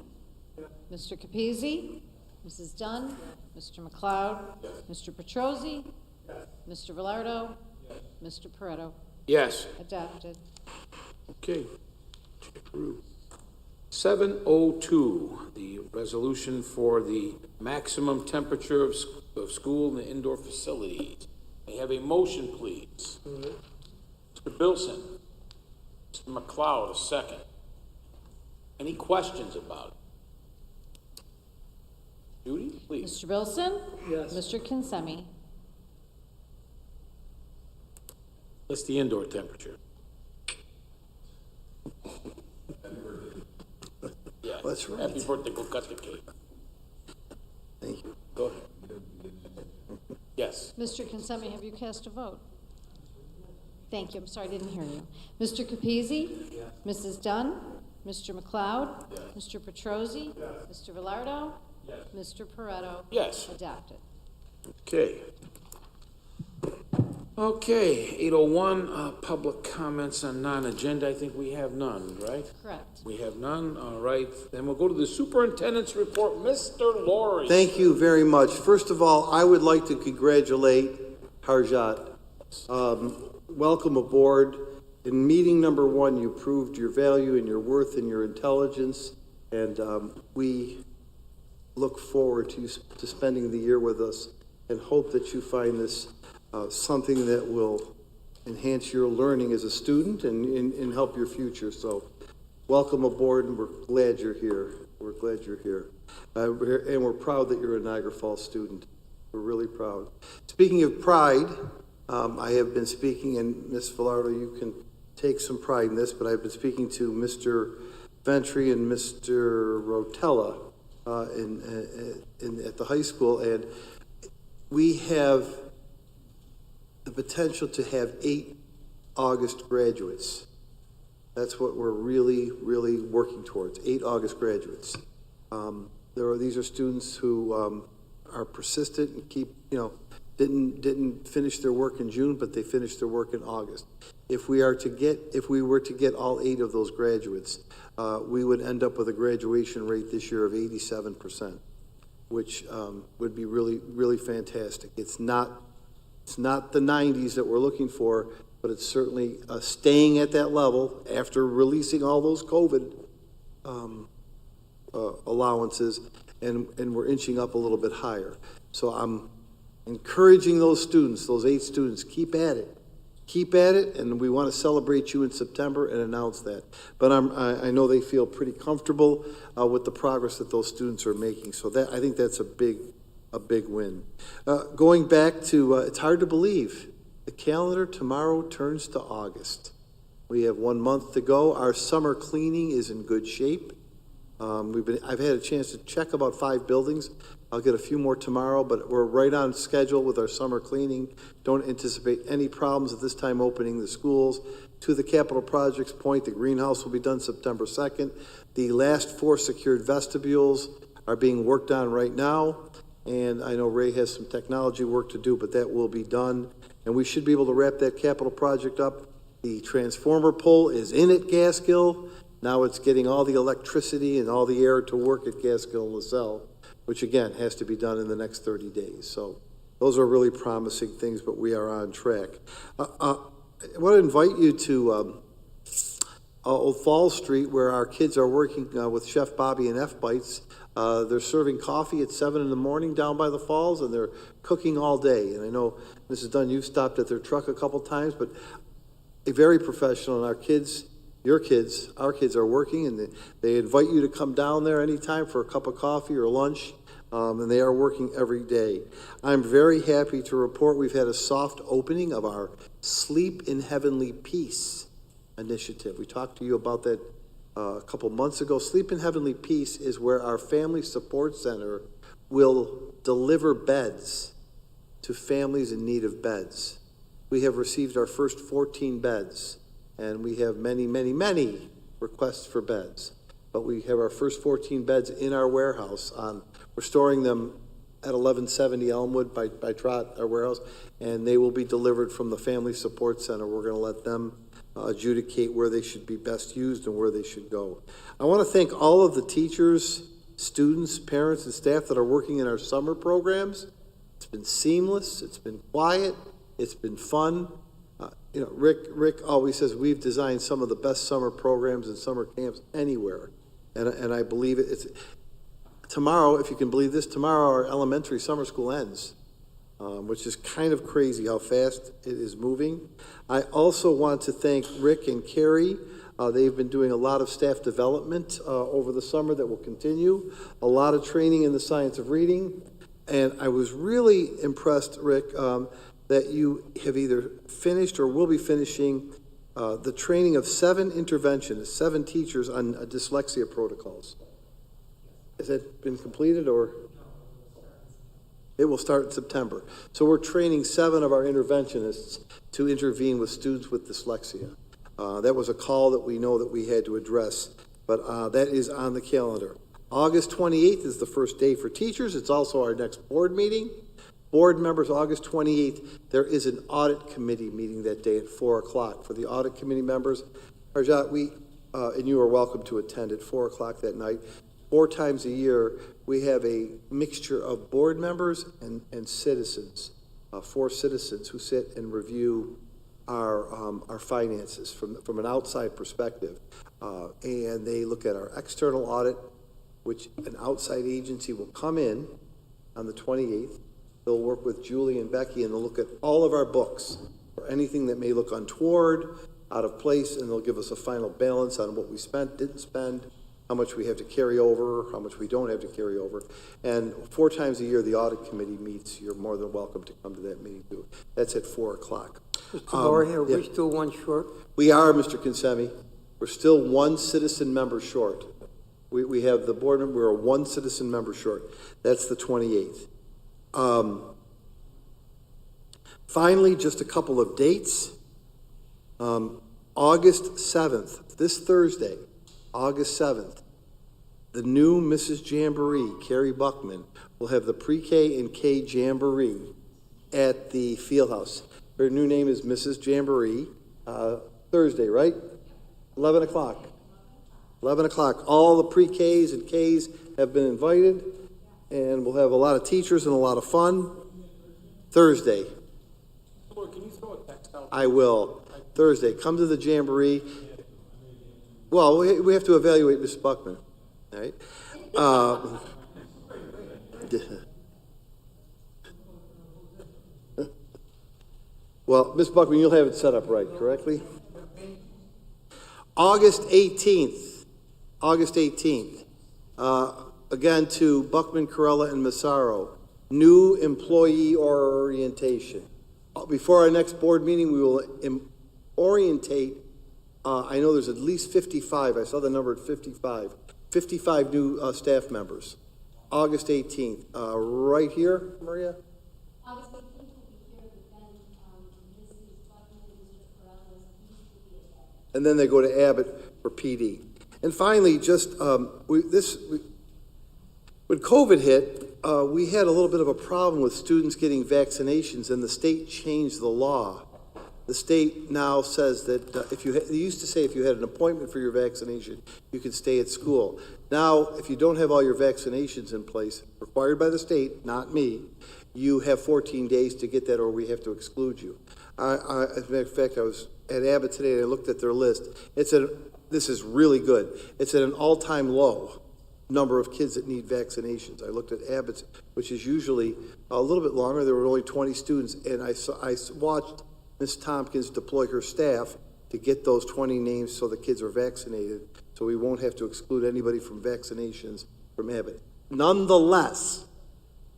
Mr. Capizzi? Mrs. Dunn? Mr. McLeod? Mr. Petrosi? Mr. Velardo? Mr. Pareto? Yes. Adopted. Okay. Approved. 7:02, the resolution for the maximum temperature of school and the indoor facilities. May I have a motion, please? Mr. Bilson. Mr. McLeod, a second. Any questions about it? Judy, please. Mr. Bilson? Yes. Mr. Kinsemi? What's the indoor temperature? Yeah. That's right. Happy birthday, go cut the cake. Thank you. Go ahead. Yes. Mr. Kinsemi, have you cast a vote? Thank you. I'm sorry, I didn't hear you. Mr. Capizzi? Mrs. Dunn? Mr. McLeod? Mr. Petrosi? Mr. Velardo? Mr. Pareto? Yes. Adopted. Okay. Okay, 8:01, public comments on non-agenda. I think we have none, right? Correct. We have none, all right. Then we'll go to the superintendent's report. Mr. Laurie. Thank you very much. First of all, I would like to congratulate Harjat. Welcome aboard. In meeting number 1, you proved your value and your worth and your intelligence, and we look forward to spending the year with us and hope that you find this something that will enhance your learning as a student and help your future. So welcome aboard, and we're glad you're here. We're glad you're here. And we're proud that you're a Niagara Falls student. We're really proud. Speaking of pride, I have been speaking, and Ms. Velardo, you can take some pride in this, but I've been speaking to Mr. Ventry and Mr. Rotella at the high school, and we have the potential to have 8 August graduates. That's what we're really, really working towards, 8 August graduates. These are students who are persistent and didn't finish their work in June, but they finished their work in August. If we were to get all 8 of those graduates, we would end up with a graduation rate this year of 87%, which would be really, really fantastic. It's not the 90s that we're looking for, but it's certainly staying at that level after releasing all those COVID allowances, and we're inching up a little bit higher. So I'm encouraging those students, those 8 students, keep at it. Keep at it, and we want to celebrate you in September and announce that. But I know they feel pretty comfortable with the progress that those students are making. So I think that's a big win. Going back to, it's hard to believe, the calendar tomorrow turns to August. We have 1 month to go. Our summer cleaning is in good shape. I've had a chance to check about 5 buildings. I'll get a few more tomorrow, but we're right on schedule with our summer cleaning. Don't anticipate any problems at this time opening the schools. To the capital projects point, the greenhouse will be done September 2nd. The last 4 secured vestibules are being worked on right now. And I know Ray has some technology work to do, but that will be done. And we should be able to wrap that capital project up. The transformer pole is in at Gaskill. Now it's getting all the electricity and all the air to work at Gaskill and LaSalle. which again, has to be done in the next 30 days. So those are really promising things, but we are on track. I want to invite you to Old Falls Street, where our kids are working with Chef Bobby and F-Bites. They're serving coffee at 7 in the morning down by the falls, and they're cooking all day. And I know, Mrs. Dunn, you've stopped at their truck a couple times, but very professional, and our kids, your kids, our kids are working, and they invite you to come down there anytime for a cup of coffee or lunch, and they are working every day. I'm very happy to report we've had a soft opening of our Sleep in Heavenly Peace initiative. We talked to you about that a couple months ago. Sleep in Heavenly Peace is where our Family Support Center will deliver beds to families in need of beds. We have received our first 14 beds, and we have many, many, many requests for beds. But we have our first 14 beds in our warehouse. We're storing them at 1170 Elmwood by Trot, our warehouse, and they will be delivered from the Family Support Center. We're going to let them adjudicate where they should be best used and where they should go. I want to thank all of the teachers, students, parents, and staff that are working in our summer programs. It's been seamless. It's been quiet. It's been fun. Rick always says we've designed some of the best summer programs and summer camps anywhere, and I believe it. It's tomorrow, if you can believe this. Tomorrow our elementary summer school ends, which is kind of crazy how fast it is moving. I also want to thank Rick and Carrie. They've been doing a lot of staff development over the summer that will continue. A lot of training in the science of reading, and I was really impressed, Rick, that you have either finished or will be finishing the training of 7 interventionists, 7 teachers on dyslexia protocols. Has that been completed, or? It will start in September. So we're training 7 of our interventionists to intervene with students with dyslexia. That was a call that we know that we had to address, but that is on the calendar. August 28th is the first day for teachers. It's also our next board meeting. Board members, August 28th, there is an audit committee meeting that day at 4 o'clock. For the audit committee members, Harjat, and you are welcome to attend at 4 o'clock that night. 4 times a year, we have a mixture of board members and citizens, 4 citizens who sit and review our finances from an outside perspective. And they look at our external audit, which an outside agency will come in on the 28th. They'll work with Julie and Becky, and they'll look at all of our books for anything that may look untoward, out of place, and they'll give us a final balance on what we spent, didn't spend, how much we have to carry over, how much we don't have to carry over. And 4 times a year, the audit committee meets. You're more than welcome to come to that meeting too. That's at 4 o'clock. Mr. Laurie, are we still one short? We are, Mr. Consemi. We're still 1 citizen member short. We have the board member, we're 1 citizen member short. That's the 28th. Finally, just a couple of dates. August 7th, this Thursday, August 7th, the new Mrs. Jamboree, Carrie Buckman, will have the pre-K and K Jamboree at the Fieldhouse. Her new name is Mrs. Jamboree. Thursday, right? 11 o'clock. 11 o'clock. All the pre-Ks and Ks have been invited, and we'll have a lot of teachers and a lot of fun. Thursday. Can you throw a text out? I will. Thursday. Come to the Jamboree. Well, we have to evaluate Ms. Buckman, all right? Well, Ms. Buckman, you'll have it set up right, correctly? August 18th. August 18th. Again, to Buckman, Corella, and Massaro. New employee orientation. Before our next board meeting, we will orientate, I know there's at least 55, I saw the number at 55, 55 new staff members. August 18th, right here, Maria? August 18th will be here, but then Mrs. Buckman and Mr. Correll will be at that. And then they go to Abbott for PD. And finally, just when COVID hit, we had a little bit of a problem with students getting vaccinations, and the state changed the law the state now says that they used to say if you had an appointment for your vaccination, you could stay at school. Now, if you don't have all your vaccinations in place, required by the state, not me, you have 14 days to get that or we have to exclude you. As a matter of fact, I was at Abbott today and I looked at their list. This is really good. It's at an all-time low number of kids that need vaccinations. I looked at Abbott's, which is usually a little bit longer. There were only 20 students, and I watched Ms. Tompkins deploy her staff to get those 20 names so the kids are vaccinated, so we won't have to exclude anybody from vaccinations from Abbott. Nonetheless,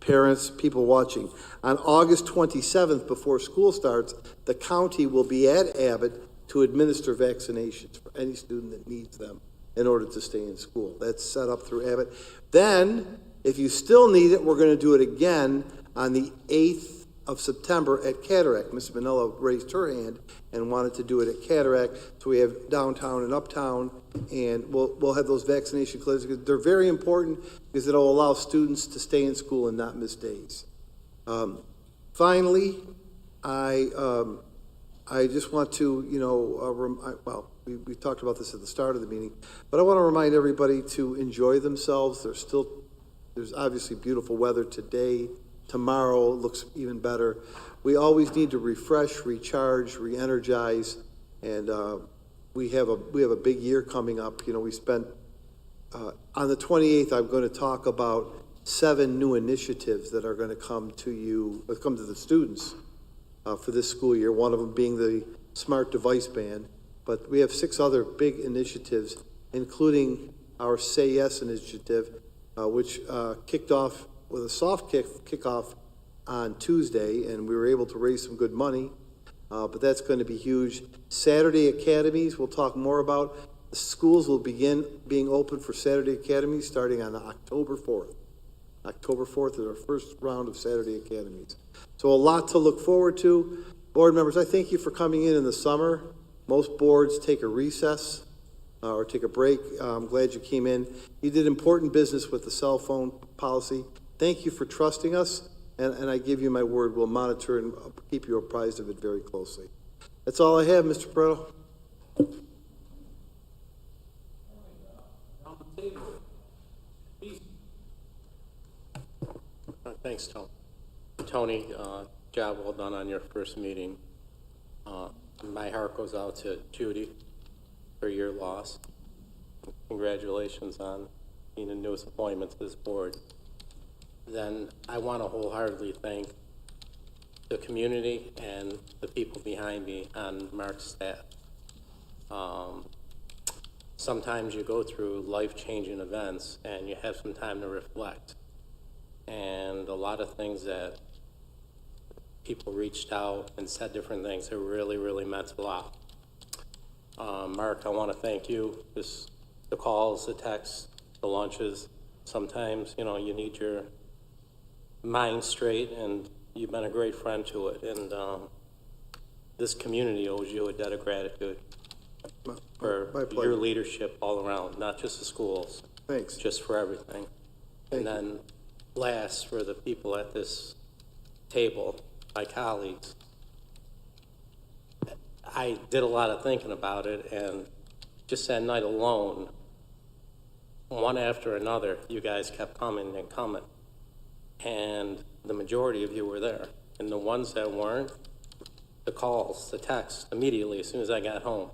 parents, people watching, on August 27th, before school starts, the county will be at Abbott to administer vaccinations for any student that needs them in order to stay in school. That's set up through Abbott. Then, if you still need it, we're going to do it again on the 8th of September at Cataract. Ms. Manella raised her hand and wanted to do it at Cataract. So we have downtown and uptown, and we'll have those vaccination clinics. They're very important because it'll allow students to stay in school and not miss days. Finally, I just want to, we talked about this at the start of the meeting, but I want to remind everybody to enjoy themselves. There's obviously beautiful weather today. Tomorrow looks even better. We always need to refresh, recharge, re-energize, and we have a big year coming up. We spent on the 28th. I'm going to talk about 7 new initiatives that are going to come to the students for this school year. One of them being the smart device ban. But we have 6 other big initiatives, including our Say Yes initiative, which kicked off with a soft kickoff on Tuesday, and we were able to raise some good money. But that's going to be huge. Saturday academies, we'll talk more about. The schools will begin being open for Saturday academies starting on October 4th. October 4th is our first round of Saturday academies. So a lot to look forward to. Board members, I thank you for coming in the summer. Most boards take a recess or take a break. I'm glad you came in. You did important business with the cell phone policy. Thank you for trusting us, and I give you my word. We'll monitor and keep you apprised of it very closely. That's all I have, Mr. Pareto. Thanks, Tony. Job well done on your first meeting. My heart goes out to Judy for your loss. Congratulations on being a newest appointment to this board. Then I want to wholeheartedly thank the community and the people behind me on Mark's staff. Sometimes you go through life-changing events and you have some time to reflect. And a lot of things that people reached out and said different things that really, really meant a lot. Mark, I want to thank you. Just the calls, the texts, the lunches. Sometimes, you need your mind straight, and you've been a great friend to it. And this community owes you a debt of gratitude for your leadership all around, not just the schools. Thanks. Just for everything. And then last, for the people at this table, my colleagues, I did a lot of thinking about it, and just that night alone, one after another, you guys kept coming and coming, and the majority of you were there. And the ones that weren't, the calls, the texts, immediately as soon as I got home.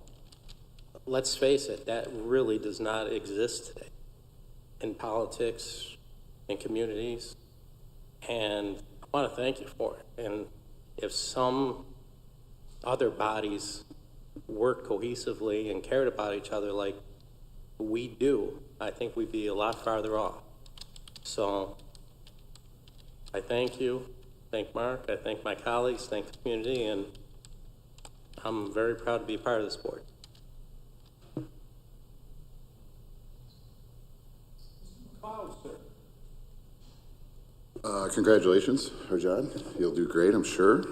Let's face it, that really does not exist today in politics, in communities, and I want to thank you for it. And if some other bodies worked cohesively and cared about each other like we do, I think we'd be a lot farther off. So I thank you, thank Mark, I thank my colleagues, thank the community, and I'm very proud to be a part of this board. Congratulations, John. You'll do great, I'm sure.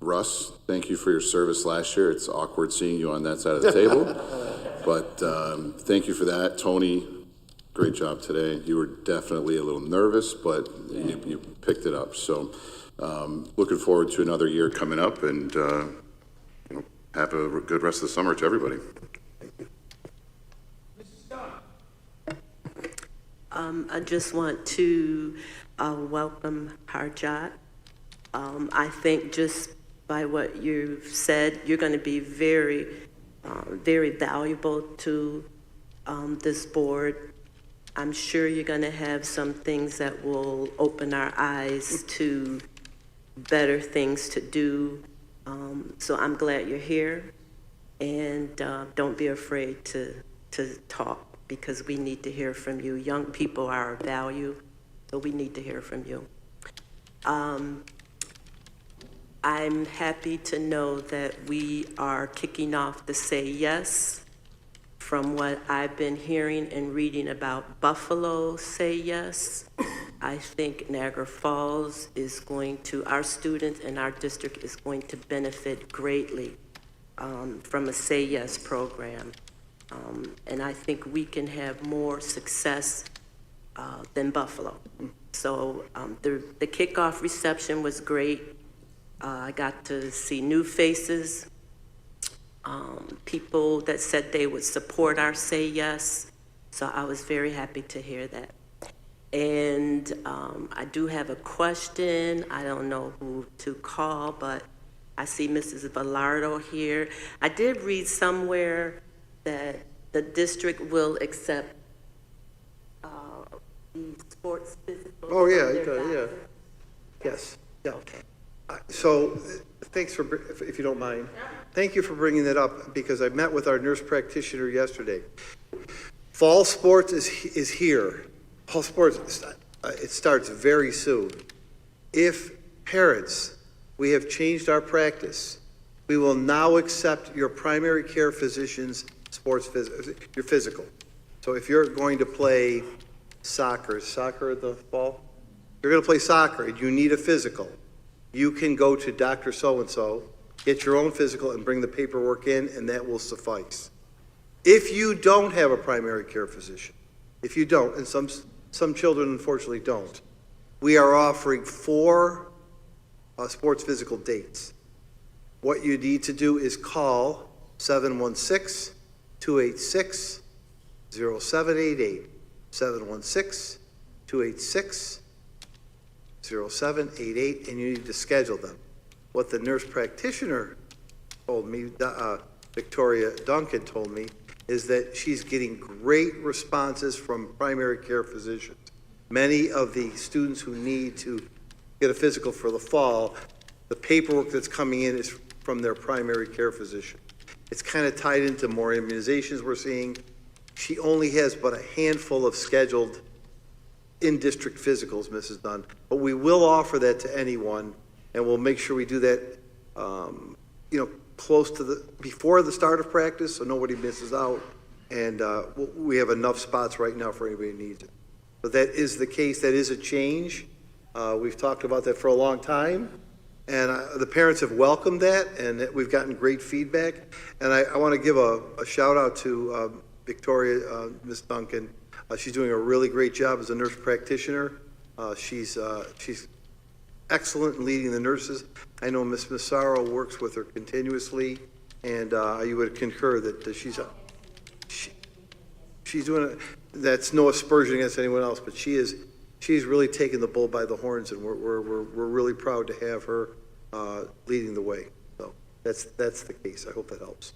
Russ, thank you for your service last year. It's awkward seeing you on that side of the table, but thank you for that. Tony, great job today. You were definitely a little nervous, but you picked it up. So looking forward to another year coming up, and have a good rest of the summer to everybody. I just want to welcome Harjot. I think just by what you've said, you're going to be very, very valuable to this board. I'm sure you're going to have some things that will open our eyes to better things to do. So I'm glad you're here, and don't be afraid to talk, because we need to hear from you. Young people are of value, so we need to hear from you. I'm happy to know that we are kicking off the Say Yes. From what I've been hearing and reading about Buffalo Say Yes, I think Niagara Falls is going to, our students and our district is going to benefit greatly from a Say Yes program. And I think we can have more success than Buffalo. So the kickoff reception was great. I got to see new faces, people that said they would support our Say Yes. So I was very happy to hear that. And I do have a question. I don't know who to call, but I see Mrs. Velardo here. I did read somewhere that the district will accept the sports physical. Oh, yeah. Yes, yeah. Okay. So, thanks for, if you don't mind, thank you for bringing that up, because I met with our nurse practitioner yesterday. Fall sports is here. Fall sports, it starts very soon. If parents, we have changed our practice. We will now accept your primary care physician's your physical. So if you're going to play soccer at the fall? You're going to play soccer and you need a physical. You can go to Dr. So-and-so, get your own physical and bring the paperwork in, and that will suffice. If you don't have a primary care physician, if you don't, and some children unfortunately don't, we are offering 4 sports physical dates. What you need to do is call 716-286-0788, 716-286-0788, and you need to schedule them. What the nurse practitioner told me, Victoria Duncan told me, is that she's getting great responses from primary care physicians. Many of the students who need to get a physical for the fall, the paperwork that's coming in is from their primary care physician. It's kind of tied into more immunizations we're seeing. She only has but a handful of scheduled in-district physicals, Mrs. Dunn, but we will offer that to anyone, and we'll make sure we do that, close to before the start of practice, so nobody misses out, and we have enough spots right now for anybody who needs it. But that is the case. That is a change. We've talked about that for a long time, and the parents have welcomed that, and we've gotten great feedback. And I want to give a shout out to Victoria, Ms. Duncan. She's doing a really great job as a nurse practitioner. She's excellent in leading the nurses. I know Ms. Massaro works with her continuously, and you would concur that she's doing it. That's no aspersion against anyone else, but she's really taken the bull by the horns, and we're really proud to have her leading the way. So that's the case. I hope that helps.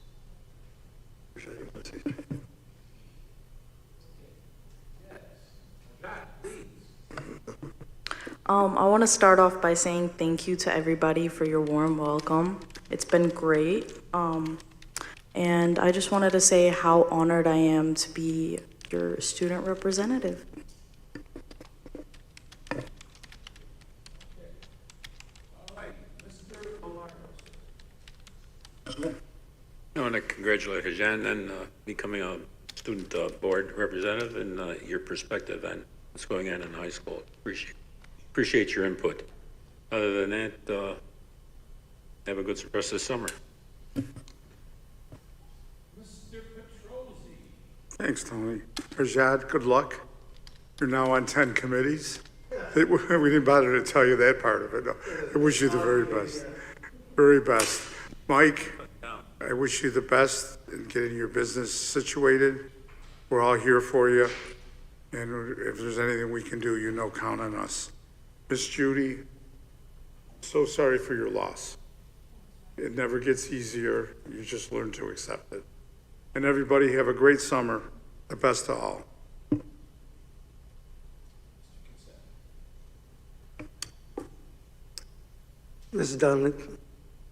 I want to start off by saying thank you to everybody for your warm welcome. It's been great. And I just wanted to say how honored I am to be your student representative. I want to congratulate Hajan on becoming a student board representative and your perspective on what's going on in high school. Appreciate your input. Other than that, have a good rest of the summer. Thanks, Tony. Rajad, good luck. You're now on 10 committees. We didn't bother to tell you that part of it. No. I wish you the very best. Very best. Mike, I wish you the best in getting your business situated. We're all here for you. And if there's anything we can do, count on us. Miss Judy, so sorry for your loss. It never gets easier. You just learn to accept it. And everybody have a great summer. The best to all. Ms. Dunn,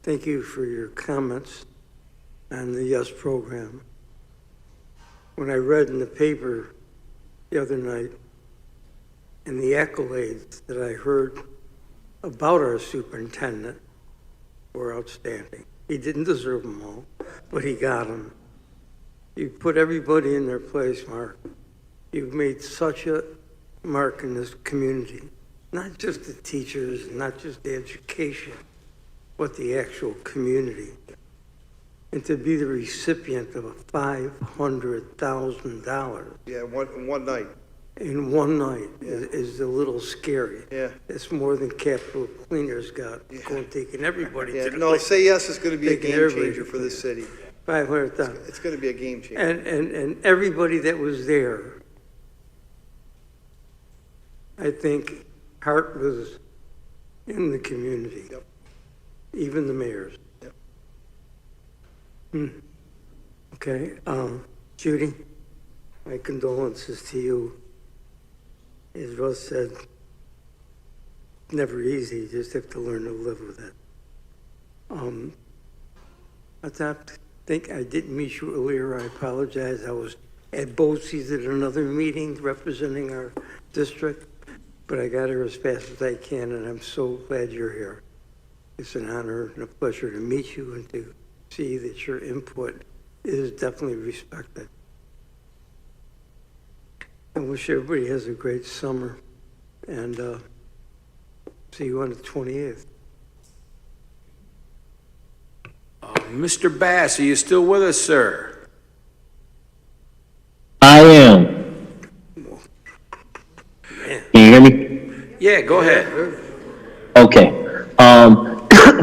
thank you for your comments on the YES program. When I read in the paper the other night and the accolades that I heard about our superintendent were outstanding. He didn't deserve them all, but he got them. You put everybody in their place, Mark. You've made such a mark in this community. Not just the teachers, not just the education, but the actual community. And to be the recipient of a $500,000 Yeah, one night. in one night is a little scary. Yeah. It's more than Capital Cleaners got, going taking everybody Yeah, to the no, place. Say Yes is going to be a Taking game everybody changer to for this city. 500,000. It's going to be a game changer. And everybody that was there, I think heart was in the community. Yep. Even the mayors. Yep. Okay, Judy, my condolences to you. As Russ said, never easy, you just have to learn to live with it. I think I didn't meet you earlier, I apologize. I was at BOCES at another meeting representing our district, but I got here as fast as I can, and I'm so glad you're here. It's an honor and a pleasure to meet you and to see that your input is definitely respected. I wish everybody has a great summer, and see you on the 28th. Mr. Bass, are you still with us, sir? I am. Can you hear me? Yeah, go ahead. Okay.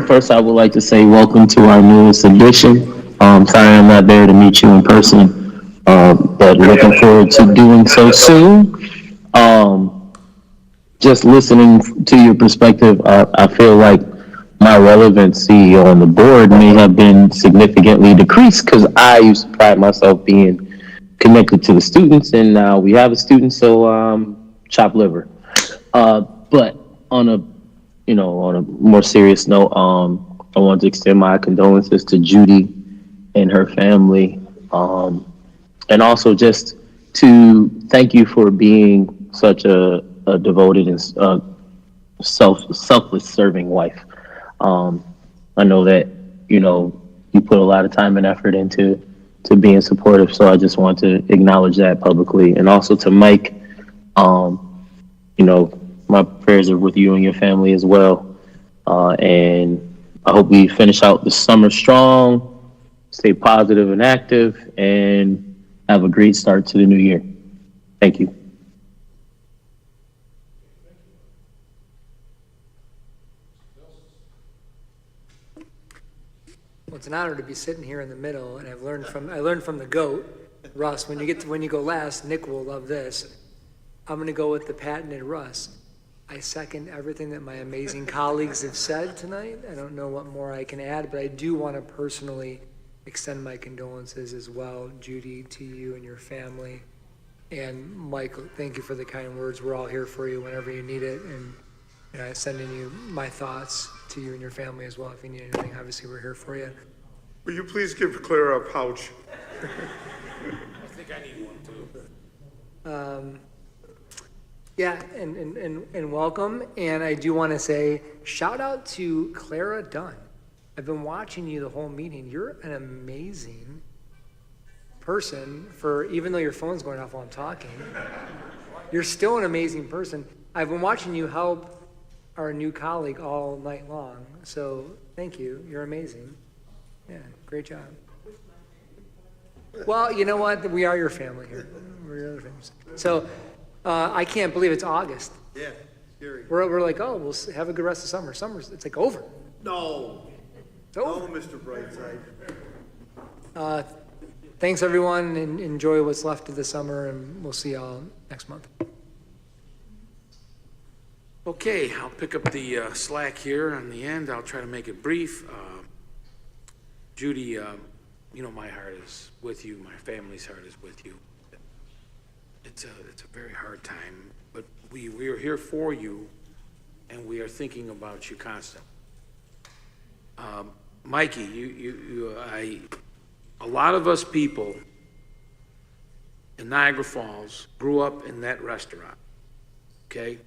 First, I would like to say welcome to our newest edition. Sorry I'm not there to meet you in person, but looking forward to doing so soon. Just listening to your perspective, I feel like my relevancy on the board may have been significantly decreased because I used to pride myself being connected to the students, and now we have a student, so chopped liver. But on a more serious note, I want to extend my condolences to Judy and her family, and also just to thank you for being such a devoted and selfless serving wife. I know that you put a lot of time and effort into being supportive, so I just want to acknowledge that publicly. And also to Mike, my prayers are with you and your family as well. And I hope we finish out the summer strong, stay positive and active, and have a great start to the new year. Thank you. Well, it's an honor to be sitting here in the middle, and I learned from the GOAT, Russ. When you go last, Nick will love this. I'm going to go with the patented Russ. I second everything that my amazing colleagues have said tonight. I don't know what more I can add, but I do want to personally extend my condolences as well, Judy, to you and your family. And Michael, thank you for the kind words. We're all here for you whenever you need it. And I'm sending you my thoughts to you and your family as well. If you need anything, obviously we're here for you. Will you please give Clara a pouch? I think I need one too. Yeah, and welcome. And I do want to say, shout out to Clara Dunn. I've been watching you the whole meeting. You're an amazing person even though your phone's going off while I'm talking, you're still an amazing person. I've been watching you help our new colleague all night long. So thank you. You're amazing. Yeah, great job. Well, you know what? We are your family here. We're your family. So I can't believe it's August. Yeah. We're like, oh, have a good rest of summer. It's like over. No. It's over. No, Mr. Brightside. Thanks, everyone, and enjoy what's left of the summer, and we'll see y'all next month. Okay, I'll pick up the slack here on the end. I'll try to make it brief. Judy, you know my heart is with you. My family's heart is with you. It's a very hard time, but we are here for you, and we are thinking about you constantly. Mikey, a lot of us people in Niagara Falls grew up in that restaurant, okay?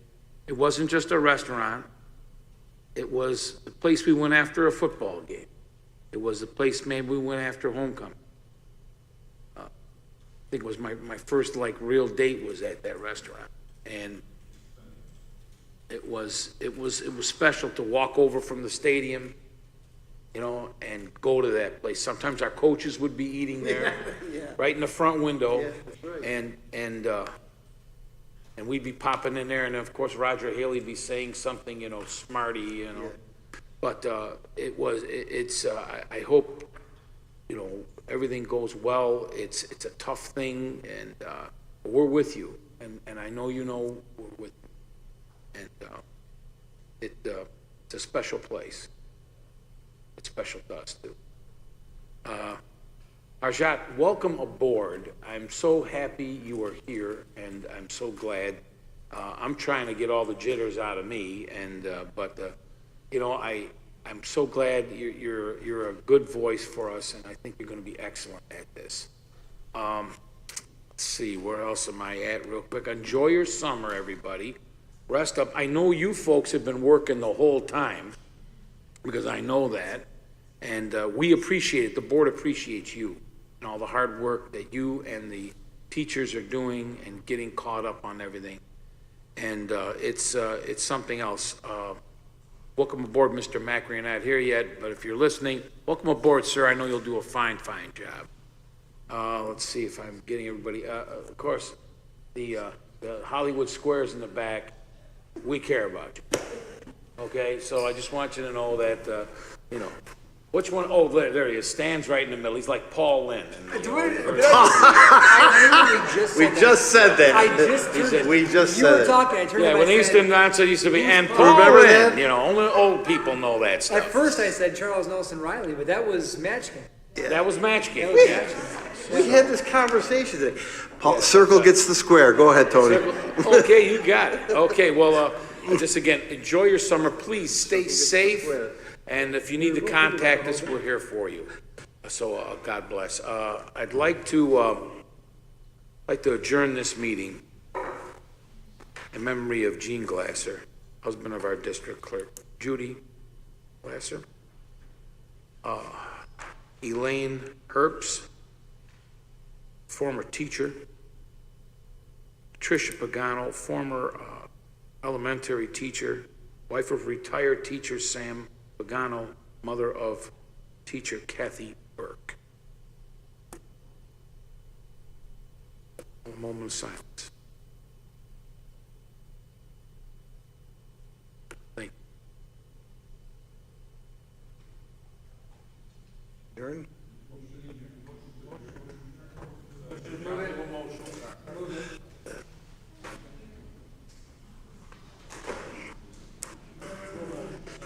It wasn't just a restaurant. It was the place we went after a football game. It was the place maybe we went after homecoming. I think it was my first like real date was at that restaurant. And it was special to walk over from the stadium, you know, and go to that place. Sometimes our coaches would be eating there, right in the front window. Yeah, that's right. And we'd be popping in there, and of course Roger Haley would be saying something, you know, smarty, you know. But I hope, you know, everything goes well. It's a tough thing, and we're with you, and I know you know we're with you. And it's a special place. It's special to us too. Arjat, welcome aboard. I'm so happy you are here, and I'm so glad. I'm trying to get all the jitters out of me, and but you know, I'm so glad you're a good voice for us, and I think you're going to be excellent at this. Let's see, where else am I at real quick? Enjoy your summer, everybody. Rest up. I know you folks have been working the whole time, because I know that, and we appreciate it. The board appreciates you and all the hard work that you and the teachers are doing and getting caught up on everything. And it's something else. Welcome aboard, Mr. Macri. You're not here yet, but if you're listening, welcome aboard, sir. I know you'll do a fine, fine job. Let's see if I'm getting everybody. Of course, the Hollywood Squares in the back, we care about you. Okay, so I just want you to know that, you know, which one? Oh, there he is. Stan's right in the middle. He's like Paul Lynn. We just said that. We just You said were it. talking, I turned Yeah, to when my Easton side. Johnson used to be, and Paul Remember Lynn. that? You know, only old people know that stuff. At first I said Charles Nelson Riley, but that was Match Game. That was Match Game. We Yeah. had this conversation today. Circle gets the square. Go ahead, Tony. Okay, you got it. Okay, well, just again, enjoy your summer. Please stay safe. And if you need to contact us, we're here for you. So God bless. I'd like to adjourn this meeting in memory of Gene Glasser, husband of our district clerk, Judy Glasser, Elaine Herbst, former teacher, Tricia Pagano, former elementary teacher, wife of retired teacher Sam Pagano, mother of teacher Kathy Burke. A moment of silence. Thank you. Adjourn.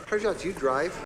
Harjot, do you drive?